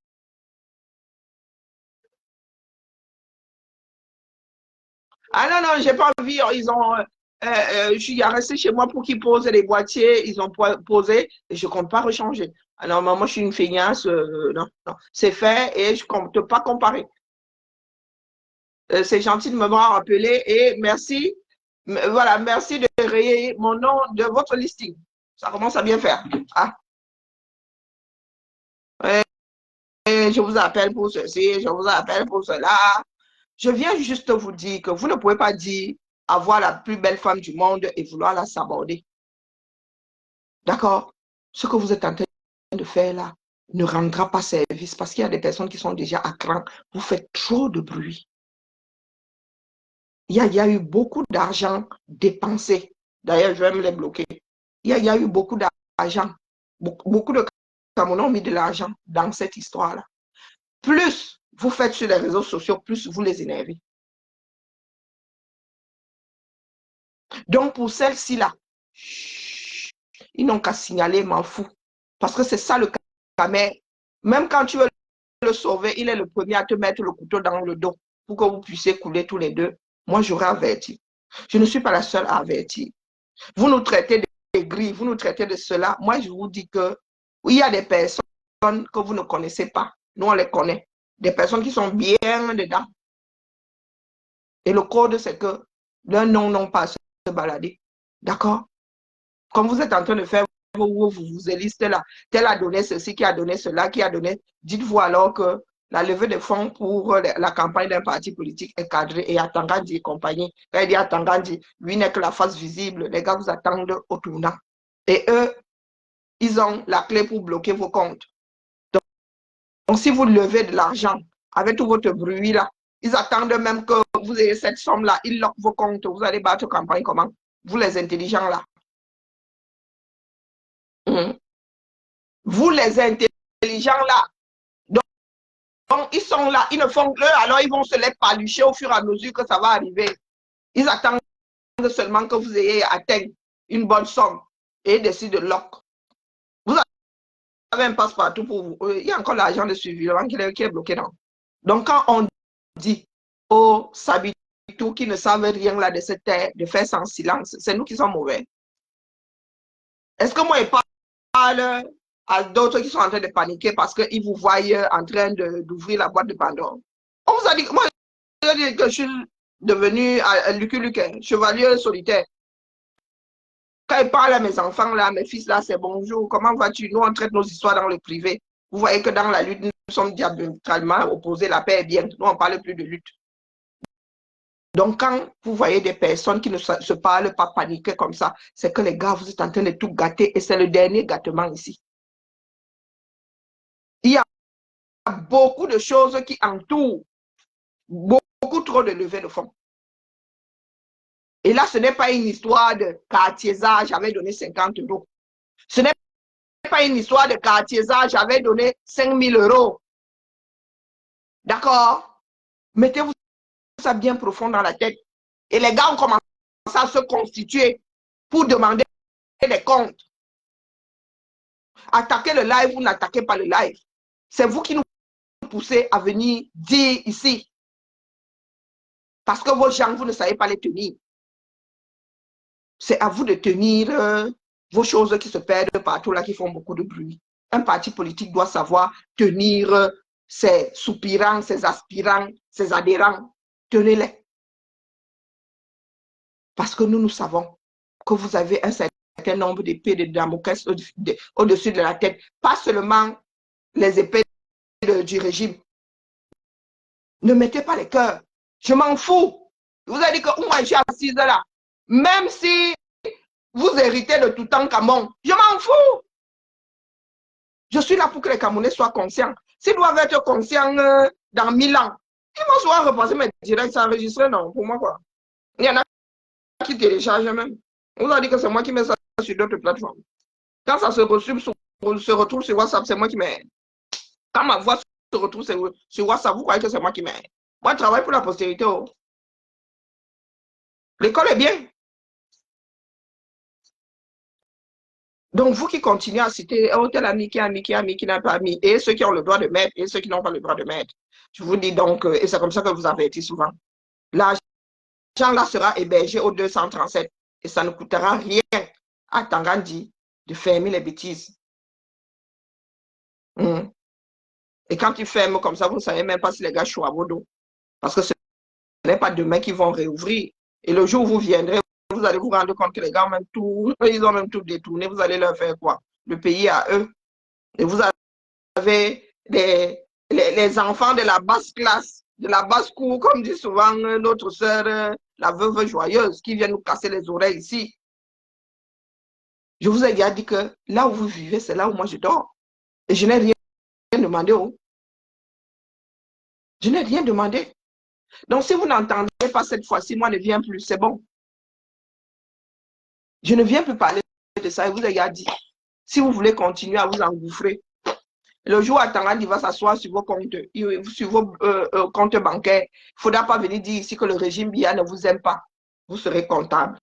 Ah non, non, j'ai pas envie. Ils ont, je suis resté chez moi pour qu'ils posent les boîtiers. Ils ont posé et je ne compte pas rechanger. Alors, moi, je suis une feignasse. Non, non. C'est fait et je ne compte pas comparer. C'est gentil de me m'avoir rappelé et merci. Voilà, merci de rayer mon nom de votre listing. Ça commence à bien faire. Ah, ouais, je vous appelle pour ceci, je vous appelle pour cela. Je viens juste vous dire que vous ne pouvez pas dire avoir la plus belle femme du monde et vouloir la saborder. D'accord? Ce que vous êtes en train de faire là ne rendra pas service parce qu'il y a des personnes qui sont déjà à cran. Vous faites trop de bruit. Il y a eu beaucoup d'argent dépensé. D'ailleurs, je vais me les bloquer. Il y a eu beaucoup d'argent. Beaucoup de Camerounais ont mis de l'argent dans cette histoire-là. Plus vous faites sur les réseaux sociaux, plus vous les énervez. Donc, pour celle-ci là, ils n'ont qu'à signaler, m'en fous. Parce que c'est ça le cas. Mais même quand tu veux le sauver, il est le premier à te mettre le couteau dans le dos pour que vous puissiez couler tous les deux. Moi, j'aurais averti. Je ne suis pas la seule à avertir. Vous nous traitez de gris, vous nous traitez de cela. Moi, je vous dis que il y a des personnes que vous ne connaissez pas. Nous, on les connaît. Des personnes qui sont bien dedans. Et le code, c'est que leurs noms n'ont pas à se balader. D'accord? Comme vous êtes en train de faire, vous élistez là. Tel a donné ceci, qui a donné cela, qui a donné. Dites-vous alors que la levée de fonds pour la campagne d'un parti politique est cadrée et Atangandi et compagnie. Quand il dit Atangandi, lui n'est que la face visible. Les gars vous attendent au tournant. Et eux, ils ont la clé pour bloquer vos comptes. Donc si vous levez de l'argent avec tout votre bruit là, ils attendent même que vous ayez cette somme-là, ils loquent vos comptes. Vous allez battre campagne comment? Vous les intelligents là. Vous les intelligents là. Donc, ils sont là, ils ne font que, alors ils vont se les palucher au fur et à mesure que ça va arriver. Ils attendent seulement que vous ayez atteint une bonne somme et décident de lock. Vous avez un passe-partout pour vous. Il y a encore l'argent de suivant qui est bloqué dans. Donc, quand on dit aux Sabitou qui ne savent rien là de cette terre, de faire sans silence, c'est nous qui sommes mauvais. Est-ce que moi, je parle à d'autres qui sont en train de paniquer parce qu'ils vous voient en train d'ouvrir la boîte de Pandore? On vous a dit, moi, je dis que je suis devenu Lucky Luke, chevalier solitaire. Quand je parle à mes enfants, là, mes fils, là, c'est bonjour, comment vas-tu? Nous, on traite nos histoires dans le privé. Vous voyez que dans la lutte, nous sommes diamétralement opposés. La paix est bien. Nous, on ne parle plus de lutte. Donc, quand vous voyez des personnes qui ne se parlent pas paniquer comme ça, c'est que les gars, vous êtes en train de tout gâter et c'est le dernier gâtement ici. Il y a beaucoup de choses qui entourent beaucoup trop de levées de fonds. Et là, ce n'est pas une histoire de quartier-ça, j'avais donné 50 euros. Ce n'est pas une histoire de quartier-ça, j'avais donné 5 000 euros. D'accord? Mettez-vous ça bien profond dans la tête. Et les gars ont commencé à se constituer pour demander des comptes. Attaquez le live ou n'attaquez pas le live. C'est vous qui nous poussez à venir dire ici. Parce que vos gens, vous ne savez pas les tenir. C'est à vous de tenir vos choses qui se perdent partout là, qui font beaucoup de bruit. Un parti politique doit savoir tenir ses soupirants, ses aspirants, ses adhérents. Tenez-les. Parce que nous savons que vous avez un certain nombre d'épées de Damoclès au-dessus de la tête. Pas seulement les épées du régime. Ne mettez pas les cœurs. Je m'en fous. Vous avez dit que moi, je suis assise là. Même si vous héritez de tout temps Camon, je m'en fous. Je suis là pour que les Camerounais soient conscients. S'ils doivent être conscients dans 1000 ans, ils vont souvent repasser mes directs enregistrés, non, pour moi quoi. Il y en a qui téléchargent même. On vous a dit que c'est moi qui mets ça sur d'autres plateformes. Quand ça se retrouve sur WhatsApp, c'est moi qui mets. Quand ma voix se retrouve sur WhatsApp, vous croyez que c'est moi qui mets. Moi, je travaille pour la postérité. Oh. L'école est bien. Donc, vous qui continuez à citer oh, tel ami qui a mis, qui n'a pas mis, et ceux qui ont le droit de mettre, et ceux qui n'ont pas le droit de mettre. Je vous dis donc, et c'est comme ça que vous avertis souvent. L'argent là sera hébergé au 237 et ça ne coûtera rien à Tangandi de fermer les bêtises. Et quand tu fermes comme ça, vous ne savez même pas si les gars chouent à vos dos. Parce que ce n'est pas demain qu'ils vont réouvrir. Et le jour où vous viendrez, vous allez vous rendre compte que les gars ont même tout, ils ont même tout détourné. Vous allez leur faire quoi? Le pays à eux. Et vous avez les enfants de la basse classe, de la basse cour, comme dit souvent notre sœur, la veuve joyeuse, qui vient nous casser les oreilles ici. Je vous ai déjà dit que là où vous vivez, c'est là où moi je dors. Et je n'ai rien demandé. Je n'ai rien demandé. Donc, si vous n'entendez pas cette fois-ci, moi ne viens plus, c'est bon. Je ne viens plus parler de ça. Et vous ai déjà dit, si vous voulez continuer à vous engouffrer, le jour où Tangandi va s'asseoir sur vos comptes bancaires, il ne faudra pas venir dire ici que le régime BIA ne vous aime pas. Vous serez comptable.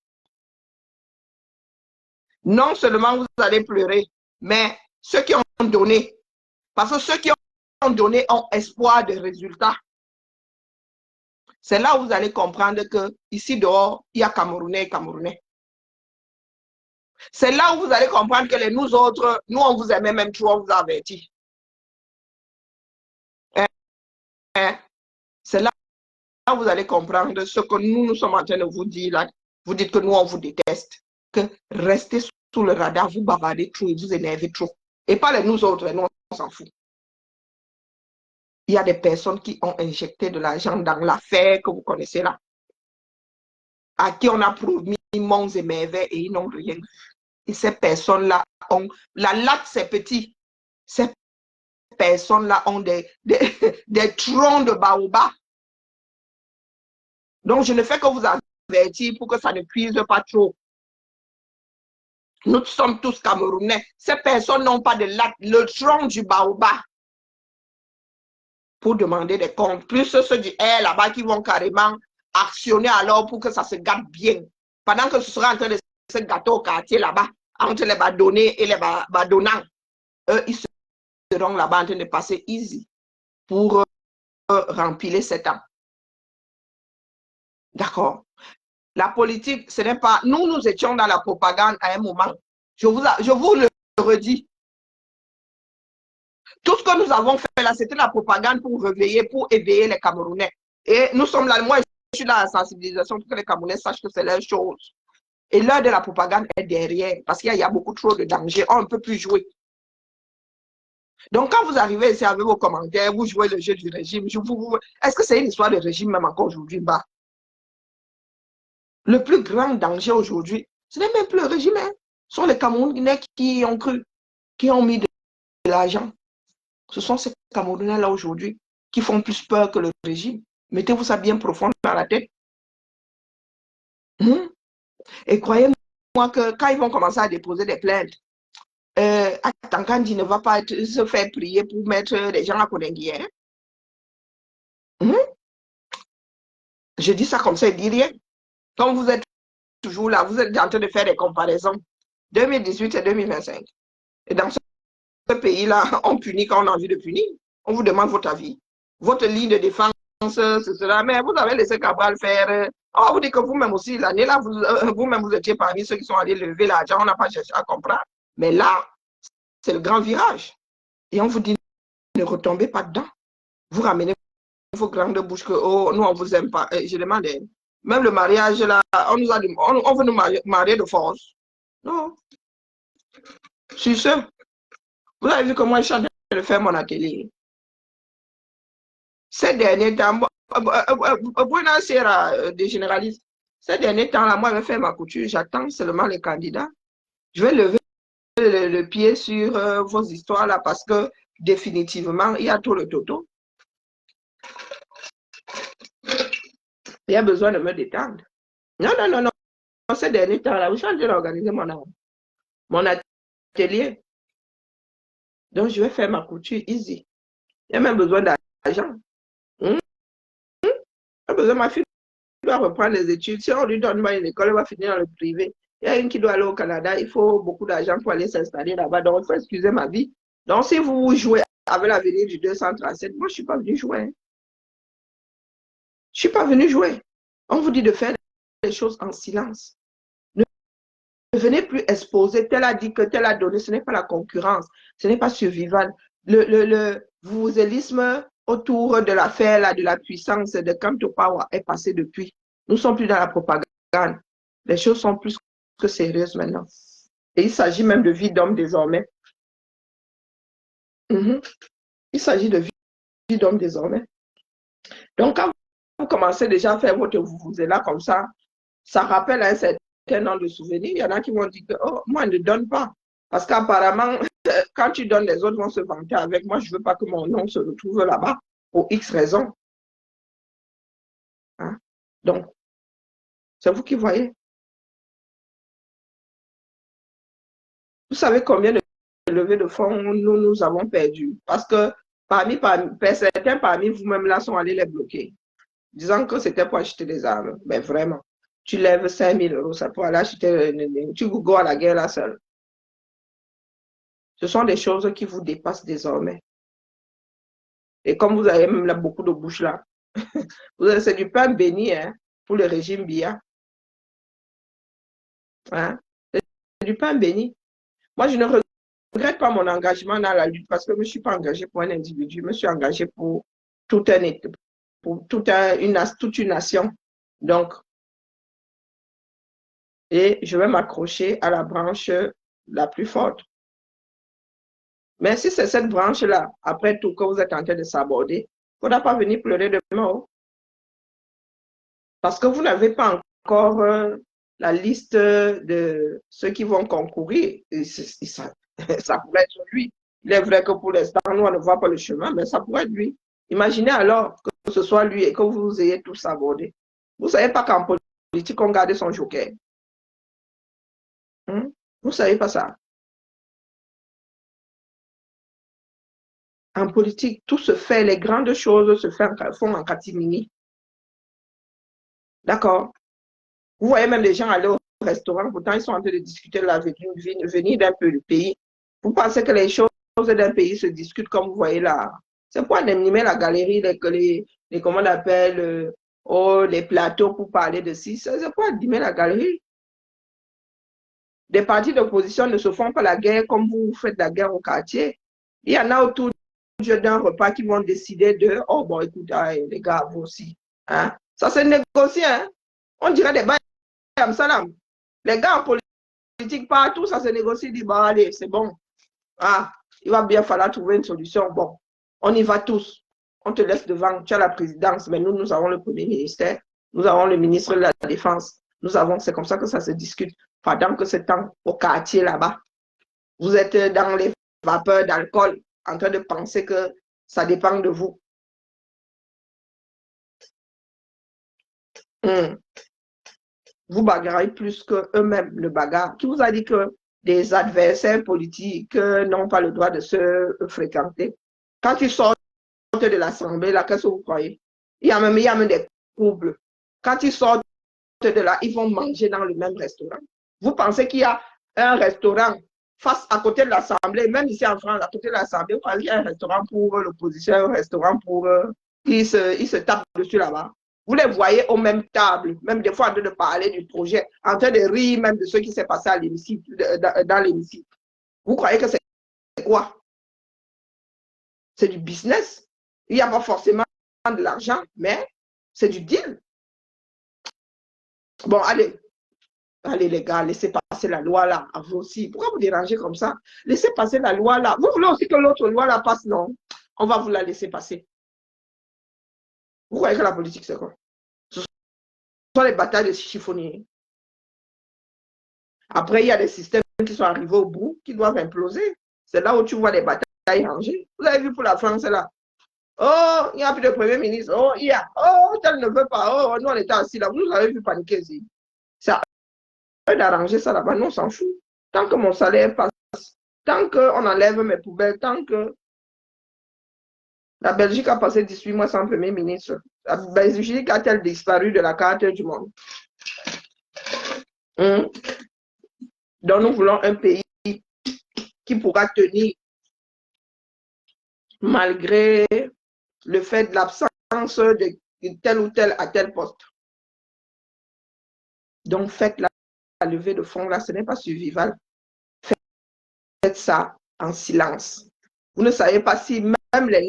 Non seulement vous allez pleurer, mais ceux qui ont donné, parce que ceux qui ont donné ont espoir de résultats. C'est là où vous allez comprendre que ici dehors, il y a Camerounais et Camerounais. C'est là où vous allez comprendre que les nous autres, nous on vous aimait même trop, on vous a averti. C'est là où vous allez comprendre ce que nous sommes en train de vous dire là. Vous dites que nous on vous déteste. Que restez sous le radar, vous bavardez trop et vous énervez trop. Et pas les nous autres, nous on s'en fout. Il y a des personnes qui ont injecté de l'argent dans l'affaire que vous connaissez là. À qui on a promis monts et merveilles et ils n'ont rien vu. Et ces personnes-là ont... La latte, c'est petit. Ces personnes-là ont des troncs de baobab. Donc, je ne fais que vous avertir pour que ça ne puise pas trop. Nous sommes tous Camerounais. Ces personnes n'ont pas de latte. Le tronc du baobab. Pour demander des comptes. Plus ceux du air là-bas qui vont carrément actionner alors pour que ça se gâte bien. Pendant que ce sera en train de se gâter au quartier là-bas, entre les badonnés et les badonnants, eux, ils seront là-bas en train de passer easy pour remplir 7 ans. D'accord. La politique, ce n'est pas... Nous étions dans la propagande à un moment. Je vous le redis. Tout ce que nous avons fait là, c'était la propagande pour réveiller, pour éveiller les Camerounais. Et nous sommes là, moi, je suis là à la sensibilisation pour que les Camerounais sachent que c'est leur chose. Et l'heure de la propagande est derrière, parce qu'il y a beaucoup trop de dangers. On ne peut plus jouer. Donc, quand vous arrivez ici avec vos commentaires, vous jouez le jeu du régime, est-ce que c'est une histoire de régime même encore aujourd'hui? Le plus grand danger aujourd'hui, ce n'est même plus le régime, hein. Ce sont les Camerounais qui ont cru, qui ont mis de l'argent. Ce sont ces Camerounais-là aujourd'hui qui font plus peur que le régime. Mettez-vous ça bien profond dans la tête. Et croyez-moi que quand ils vont commencer à déposer des plaintes, Tangandi ne va pas se faire prier pour mettre les gens à Konengi. Je dis ça comme ça, il dit rien. Quand vous êtes toujours là, vous êtes en train de faire des comparaisons. 2018 et 2025. Et dans ce pays-là, on punit quand on a envie de punir. On vous demande votre avis. Votre ligne de défense, c'est cela. Mais vous avez laissé Cabral faire. On vous dit que vous-même aussi, l'année là, vous-même, vous étiez parmi ceux qui sont allés lever l'argent. On n'a pas cherché à comprendre. Mais là, c'est le grand virage. Et on vous dit, ne retombez pas dedans. Vous ramenez vos grandes bouches que, oh, nous, on ne vous aime pas. Je demande, même le mariage, là, on veut nous marier de force. Non. Je suis sûr. Vous avez vu comment je suis en train de faire mon atelier. Ces derniers temps, des généralistes, ces derniers temps-là, moi, je vais faire ma couture. J'attends seulement les candidats. Je vais lever le pied sur vos histoires là parce que définitivement, il y a tout le toto. Il y a besoin de me détendre. Non. Ces derniers temps-là, je suis en train d'organiser mon atelier. Donc, je vais faire ma couture easy. Il y a même besoin d'argent. Ma fille doit reprendre les études. Si on lui donne pas une école, elle va finir dans le privé. Il y a une qui doit aller au Canada, il faut beaucoup d'argent pour aller s'installer là-bas. Donc, il faut excuser ma vie. Donc, si vous jouez avec l'avenir du 237, moi, je ne suis pas venu jouer. Je ne suis pas venu jouer. On vous dit de faire les choses en silence. Ne venez plus exposer. Tel a dit que tel a donné. Ce n'est pas la concurrence. Ce n'est pas survival. Le vuvuzelisme autour de l'affaire, de la puissance de Kanto Power est passé depuis. Nous ne sommes plus dans la propagande. Les choses sont plus que sérieuses maintenant. Et il s'agit même de vie d'homme désormais. Il s'agit de vie d'homme désormais. Donc, quand vous commencez déjà à faire votre là comme ça rappelle un certain nombre de souvenirs. Il y en a qui vont dire que, oh, moi, ne donne pas. Parce qu'apparemment, quand tu donnes, les autres vont se vanter avec moi. Je ne veux pas que mon nom se retrouve là-bas pour X raisons. Hein? Donc, c'est vous qui voyez. Vous savez combien de levées de fonds nous avons perdu? Parce que certains parmi vous-même là sont allés les bloquer, disant que c'était pour acheter des armes. Mais vraiment, tu lèves 5 000 euros, ça pour aller acheter, tu go à la guerre là seul. Ce sont des choses qui vous dépassent désormais. Et comme vous avez même là beaucoup de bouche là, c'est du pain béni hein, pour le régime Biya. Hein? C'est du pain béni. Moi, je ne regrette pas mon engagement dans la lutte parce que je ne me suis pas engagé pour un individu, je me suis engagé pour toute une nation. Donc, et je vais m'accrocher à la branche la plus forte. Mais si c'est cette branche-là, après tout, que vous êtes en train de s'aborder, il ne faudra pas venir pleurer de mort. Parce que vous n'avez pas encore la liste de ceux qui vont concourir. Ça pourrait être lui. Il est vrai que pour l'instant, nous, on ne voit pas le chemin, mais ça pourrait être lui. Imaginez alors que ce soit lui et que vous ayez tous abordé. Vous ne savez pas qu'en politique, on garde son joker. Vous ne savez pas ça. En politique, tout se fait, les grandes choses se font en catimini. D'accord? Vous voyez même les gens aller au restaurant, pourtant ils sont en train de discuter de l'avenir d'un peu du pays. Vous pensez que les choses d'un pays se discutent comme vous voyez là? C'est pour animer la galerie, comment on appelle, les plateaux pour parler de ci. C'est pour animer la galerie. Des partis d'opposition ne se font pas la guerre comme vous faites la guerre au quartier. Il y en a autour d'un repas qui vont décider de, oh bon, écoute, les gars, vous aussi. Hein? Ça se négocie, hein? On dirait des bails comme salam. Les gars en politique, partout, ça se négocie, dit, bon, allez, c'est bon. Ah, il va bien falloir trouver une solution. Bon, on y va tous. On te laisse devant, tu as la présidence, mais nous avons le premier ministère, nous avons le ministre de la Défense, c'est comme ça que ça se discute. Pendant que c'est au quartier là-bas, vous êtes dans les vapeurs d'alcool, en train de penser que ça dépend de vous. Vous bagarrez plus qu'eux-mêmes le bagarre. Qui vous a dit que des adversaires politiques n'ont pas le droit de se fréquenter? Quand ils sortent de l'Assemblée, là, qu'est-ce que vous croyez? Il y a même des couples. Quand ils sortent de là, ils vont manger dans le même restaurant. Vous pensez qu'il y a un restaurant à côté de l'Assemblée, même ici en France, à côté de l'Assemblée, vous pensez qu'il y a un restaurant pour l'opposition, un restaurant pour... ils se tapent dessus là-bas. Vous les voyez aux mêmes tables, même des fois en train de parler du projet, en train de rire même de ce qui s'est passé à l'hémicycle, dans l'hémicycle. Vous croyez que c'est quoi? C'est du business. Il n'y a pas forcément de l'argent, mais c'est du deal. Bon, allez. Allez les gars, laissez passer la loi là, à vous aussi. Pourquoi vous dérangez comme ça? Laissez passer la loi là. Vous voulez aussi que l'autre loi là passe? Non. On va vous la laisser passer. Vous croyez que la politique c'est quoi? Ce sont les batailles de chiffonniers. Après, il y a des systèmes qui sont arrivés au bout, qui doivent imploser. C'est là où tu vois les batailles rangées. Vous avez vu pour la France là. Oh, il n'y a plus de premier ministre. Oh, il y a. Oh, tel ne veut pas. Oh, nous on était assis là. Vous nous avez vu paniquer ici. Ça d'arranger ça là-bas, non, on s'en fout. Tant que mon salaire passe, tant qu'on enlève mes poubelles, tant que la Belgique a passé 18 mois sans premier ministre, la Belgique a-t-elle disparu de la carte du monde? Donc, nous voulons un pays qui pourra tenir malgré le fait de l'absence de tel ou tel à tel poste. Donc, faites la levée de fonds là, ce n'est pas survivable. Faites ça en silence. Vous ne savez pas si même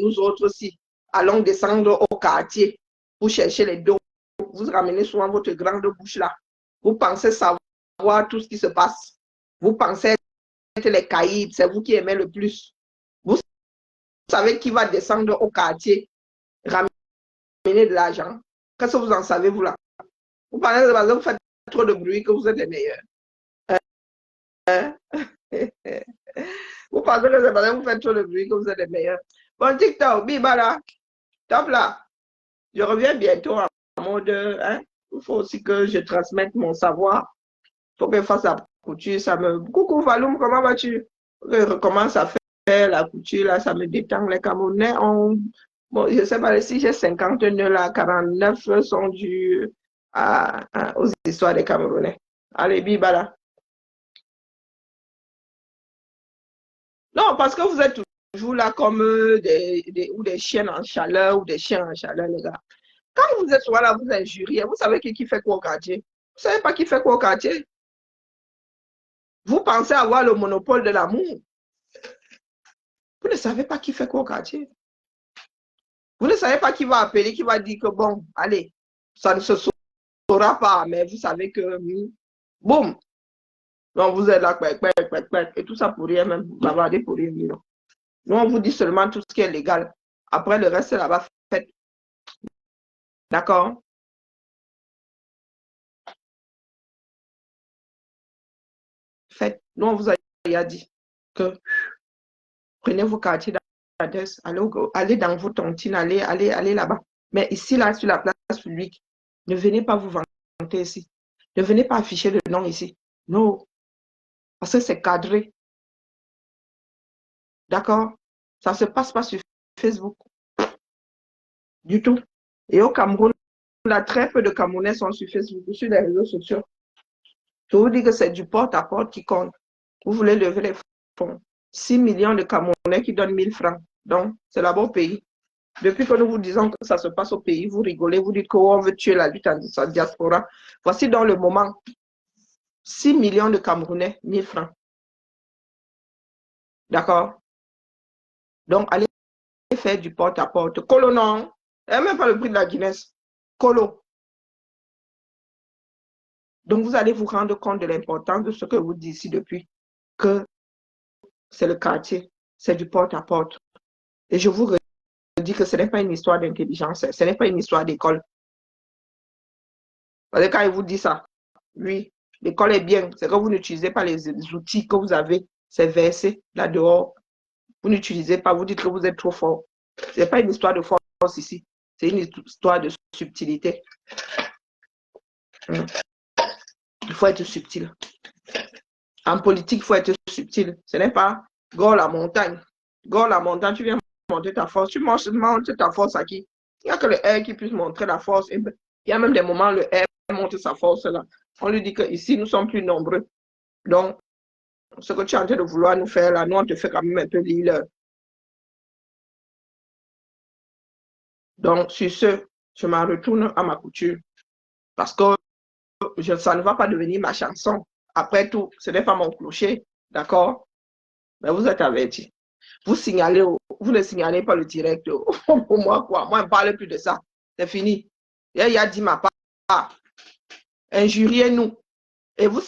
nous autres aussi allons descendre au quartier pour chercher les dons. Vous ramenez souvent votre grande bouche là. Vous pensez savoir tout ce qui se passe. Vous pensez être les caïds, c'est vous qui aimez le plus. Vous savez qui va descendre au quartier, ramener de l'argent. Qu'est-ce que vous en savez, vous là? Vous parlez de que vous faites trop de bruit, que vous êtes les meilleurs. Hein? Vous pensez que vous faites trop de bruit, que vous êtes les meilleurs. Bon, TikTok, Biba là, top là. Je reviens bientôt en mode, hein? Il faut aussi que je transmette mon savoir. Il faut que je fasse la couture, ça me... Coucou Valoum, comment vas-tu? Je recommence à faire la couture, là, ça me détend. Les Camerounais ont... Bon, je ne sais pas si j'ai 50 nœuds là, 49 sont dus aux histoires des Camerounais. Allez, Biba là. Non, parce que vous êtes toujours là comme des chiens en chaleur ou des chiens en chaleur, les gars. Quand vous êtes souvent là, vous injuriez, vous savez qui fait quoi au quartier? Vous ne savez pas qui fait quoi au quartier? Vous pensez avoir le monopole de l'amour. Vous ne savez pas qui fait quoi au quartier. Vous ne savez pas qui va appeler, qui va dire que bon, allez, ça ne se saura pas, mais vous savez que, boum. Donc vous êtes là, et tout ça pour rien, même bavarder pour rien. Non. Nous, on vous dit seulement tout ce qui est légal. Après, le reste, c'est là-bas, faites. D'accord? Faites. Nous, on vous a dit que prenez vos quartiers d'adresse, allez dans vos tontines, allez là-bas. Mais ici, là, sur la place publique, ne venez pas vous vanter ici. Ne venez pas afficher le nom ici. Non. Parce que c'est cadré. D'accord? Ça ne se passe pas sur Facebook. Du tout. Et au Cameroun, là, très peu de Camerounais sont sur Facebook, sur les réseaux sociaux. Je vous dis que c'est du porte-à-porte qui compte. Vous voulez lever les fonds. 6 millions de Camerounais qui donnent 1000 francs. Donc, c'est là-bas au pays. Depuis que nous vous disons que ça se passe au pays, vous rigolez, vous dites qu'on veut tuer la lutte en diaspora. Voici dans le moment. 6 millions de Camerounais, 1000 francs. D'accord? Donc, allez faire du porte-à-porte. Colo, non. Et même pas le prix de la Guinness. Colo. Donc, vous allez vous rendre compte de l'importance de ce que vous dites ici depuis, que c'est le quartier, c'est du porte-à-porte. Et je vous dis que ce n'est pas une histoire d'intelligence, ce n'est pas une histoire d'école. Parce que quand il vous dit ça, oui, l'école est bien, c'est que vous n'utilisez pas les outils que vous avez, c'est versé là dehors. Vous n'utilisez pas, vous dites que vous êtes trop fort. Ce n'est pas une histoire de force ici, c'est une histoire de subtilité. Il faut être subtil. En politique, il faut être subtil. Ce n'est pas go la montagne. Go la montagne, tu viens monter ta force. Tu montes ta force à qui? Il n'y a que le R qui puisse montrer la force. Il y a même des moments où le R montre sa force là. On lui dit qu'ici, nous sommes plus nombreux. Donc, ce que tu es en train de vouloir nous faire là, nous, on te fait quand même un peu l'île. Donc, sur ce, je m'en retourne à ma couture. Parce que ça ne va pas devenir ma chanson. Après tout, ce n'est pas mon clocher. D'accord? Mais vous êtes avertis. Vous signalez, vous ne signalez pas le direct. Pour moi, quoi. Moi, on ne parle plus de ça. C'est fini. Et il a dit ma part. Injuriez-nous. Et vous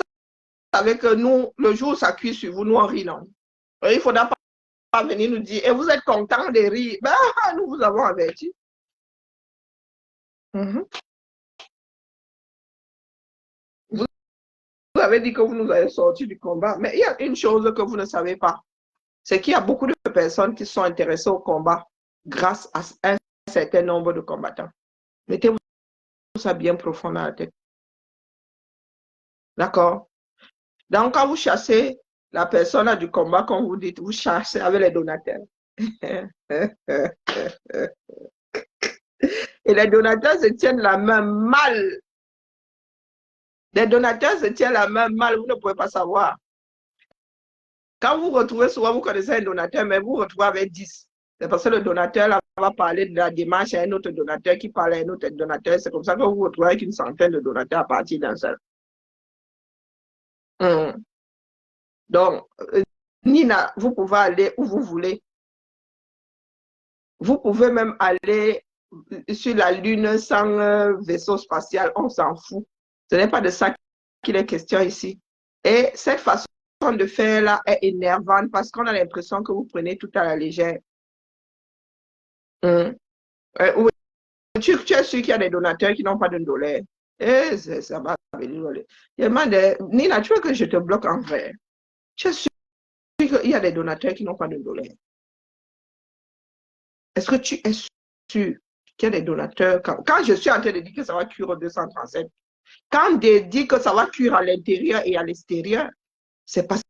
savez que nous, le jour où ça cuit sur vous, nous, on rit, non? Et il ne faudra pas venir nous dire, et vous êtes content de rire. Ben, nous vous avons averti. Vous avez dit que vous nous avez sorti du combat. Mais il y a une chose que vous ne savez pas. C'est qu'il y a beaucoup de personnes qui sont intéressées au combat grâce à un certain nombre de combattants. Mettez-vous ça bien profond dans la tête. D'accord? Donc, quand vous chassez la personne du combat, comme vous dites, vous chassez avec les donateurs. Et les donateurs se tiennent la main mal. Les donateurs se tiennent la main mal, vous ne pouvez pas savoir. Quand vous retrouvez souvent, vous connaissez un donateur, mais vous retrouvez avec 10. C'est parce que le donateur là, va parler de la démarche à un autre donateur qui parle à un autre donateur. C'est comme ça que vous vous retrouvez avec une centaine de donateurs à partir d'un seul. Donc, Nina, vous pouvez aller où vous voulez. Vous pouvez même aller sur la Lune sans vaisseau spatial, on s'en fout. Ce n'est pas de ça qu'il est question ici. Et cette façon de faire là est énervante parce qu'on a l'impression que vous prenez tout à la légère. Oui. Tu es sûr qu'il y a des donateurs qui n'ont pas de dollars. Et ça va venir. Nina, tu veux que je te bloque en vrai? Tu es sûr qu'il y a des donateurs qui n'ont pas de dollars? Est-ce que tu es sûr qu'il y a des donateurs? Quand je suis en train de dire que ça va cuire au 237, quand je dis que ça va cuire à l'intérieur et à l'extérieur, c'est parce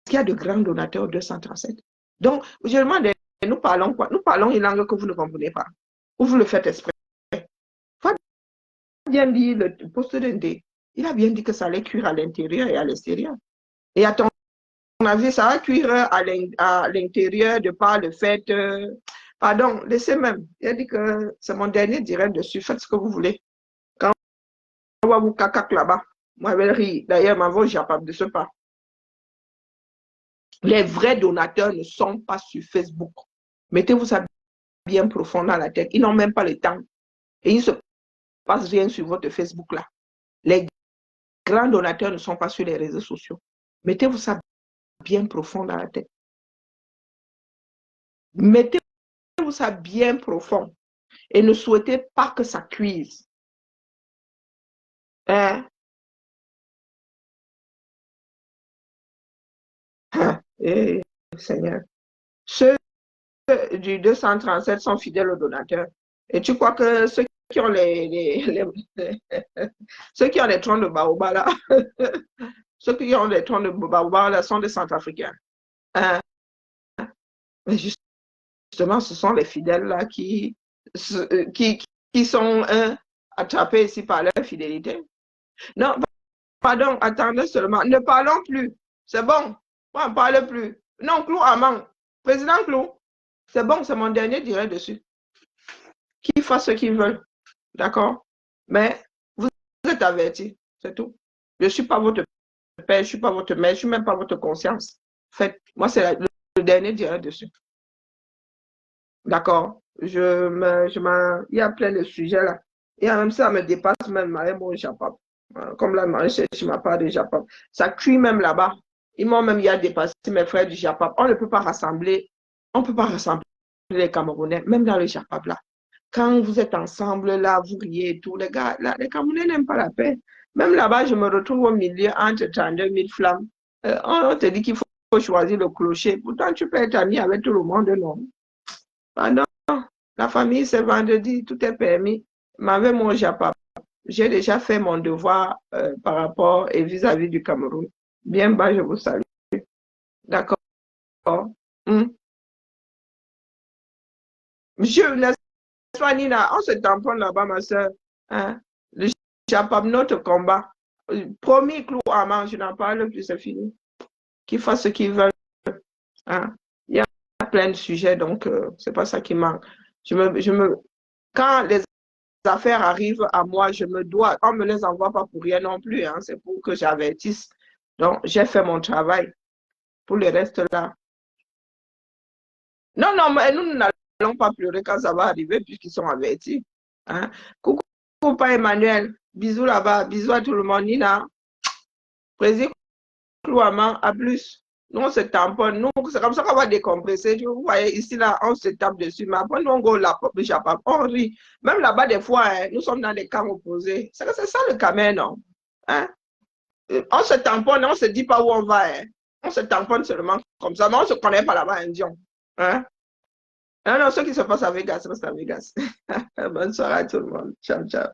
qu'il y a de grands donateurs au 237. Donc, généralement, nous parlons quoi? Nous parlons une langue que vous ne comprenez pas. Ou vous le faites exprès. Bien dit, le poste d'Indé, il a bien dit que ça allait cuire à l'intérieur et à l'extérieur. Et à ton avis, ça va cuire à l'intérieur de par le fait... pardon, laissez même. Il a dit que c'est mon dernier direct dessus. Faites ce que vous voulez. Quand on va vous cacac là-bas, moi, je vais rire. D'ailleurs, ma voix, je suis capable de ce pas. Les vrais donateurs ne sont pas sur Facebook. Mettez-vous ça bien profond dans la tête. Ils n'ont même pas le temps. Et il ne se passe rien sur votre Facebook là. Les grands donateurs ne sont pas sur les réseaux sociaux. Mettez-vous ça bien profond dans la tête. Mettez-vous ça bien profond. Et ne souhaitez pas que ça cuise. Hein? Eh, Seigneur. Ceux du 237 sont fidèles aux donateurs. Et tu crois que ceux qui ont ceux qui ont les troncs de baobab là, ceux qui ont les troncs de baobab là sont des Centrafricains. Hein? Mais justement, ce sont les fidèles là qui sont attrapés ici par leur fidélité. Non, pardon, attendez seulement. Ne parlons plus. C'est bon. On ne parle plus. Non, Clou Amand. Président Clou, c'est bon, c'est mon dernier direct dessus. Qu'ils fassent ce qu'ils veulent. D'accord? Mais vous êtes avertis. C'est tout. Je ne suis pas votre père, je ne suis pas votre mère, je ne suis même pas votre conscience. Faites. Moi, c'est le dernier direct dessus. D'accord? Il y a plein de sujets là. Et même ça me dépasse même avec mon Japap. Comme là, je m'en parle de Japap. Ça cuit même là-bas. Ils m'ont même dépassé mes frères du Japap. On ne peut pas rassembler. On ne peut pas rassembler les Camerounais, même dans le Japap là. Quand vous êtes ensemble là, vous riez et tout, les gars, là, les Camerounais n'aiment pas la paix. Même là-bas, je me retrouve au milieu entre 32 000 flammes. On te dit qu'il faut choisir le clocher. Pourtant, tu peux être ami avec tout le monde, non? Pendant la famille, c'est vendredi, tout est permis. Mais avec mon Japap, j'ai déjà fait mon devoir par rapport et vis-à-vis du Cameroun. Bien bas, je vous salue. D'accord. Monsieur, n'est-ce pas, Nina? On se tamponne là-bas, ma soeur. Hein? Le Japap, notre combat. Promis, Clou Amand, je n'en parle plus, c'est fini. Qu'ils fassent ce qu'ils veulent. Hein? Il y a plein de sujets, donc c'est pas ça qui manque. Quand les affaires arrivent à moi, je me dois, on ne me les envoie pas pour rien non plus, hein, c'est pour que j'avertisse. Donc, j'ai fait mon travail. Pour le reste là. Non, non, mais nous n'allons pas pleurer quand ça va arriver puisqu'ils sont avertis. Hein? Coucou, pas Emmanuel. Bisous là-bas. Bisous à tout le monde. Nina. Président Clou Amand, à plus. Nous, on se tamponne. Nous, c'est comme ça qu'on va décompresser. Vous voyez, ici, là, on se tape dessus. Mais après, nous, on go là, on rit. Même là-bas, des fois, hein, nous sommes dans des camps opposés. C'est ça le Cameroun, non? Hein? On se tamponne, on ne se dit pas où on va. Hein? On se tamponne seulement comme ça. Mais on ne se connaît pas là-bas, Indien. Hein? Non, non, ce qui se passe à Vegas, c'est à Vegas. Bonne soirée à tout le monde. Ciao, ciao.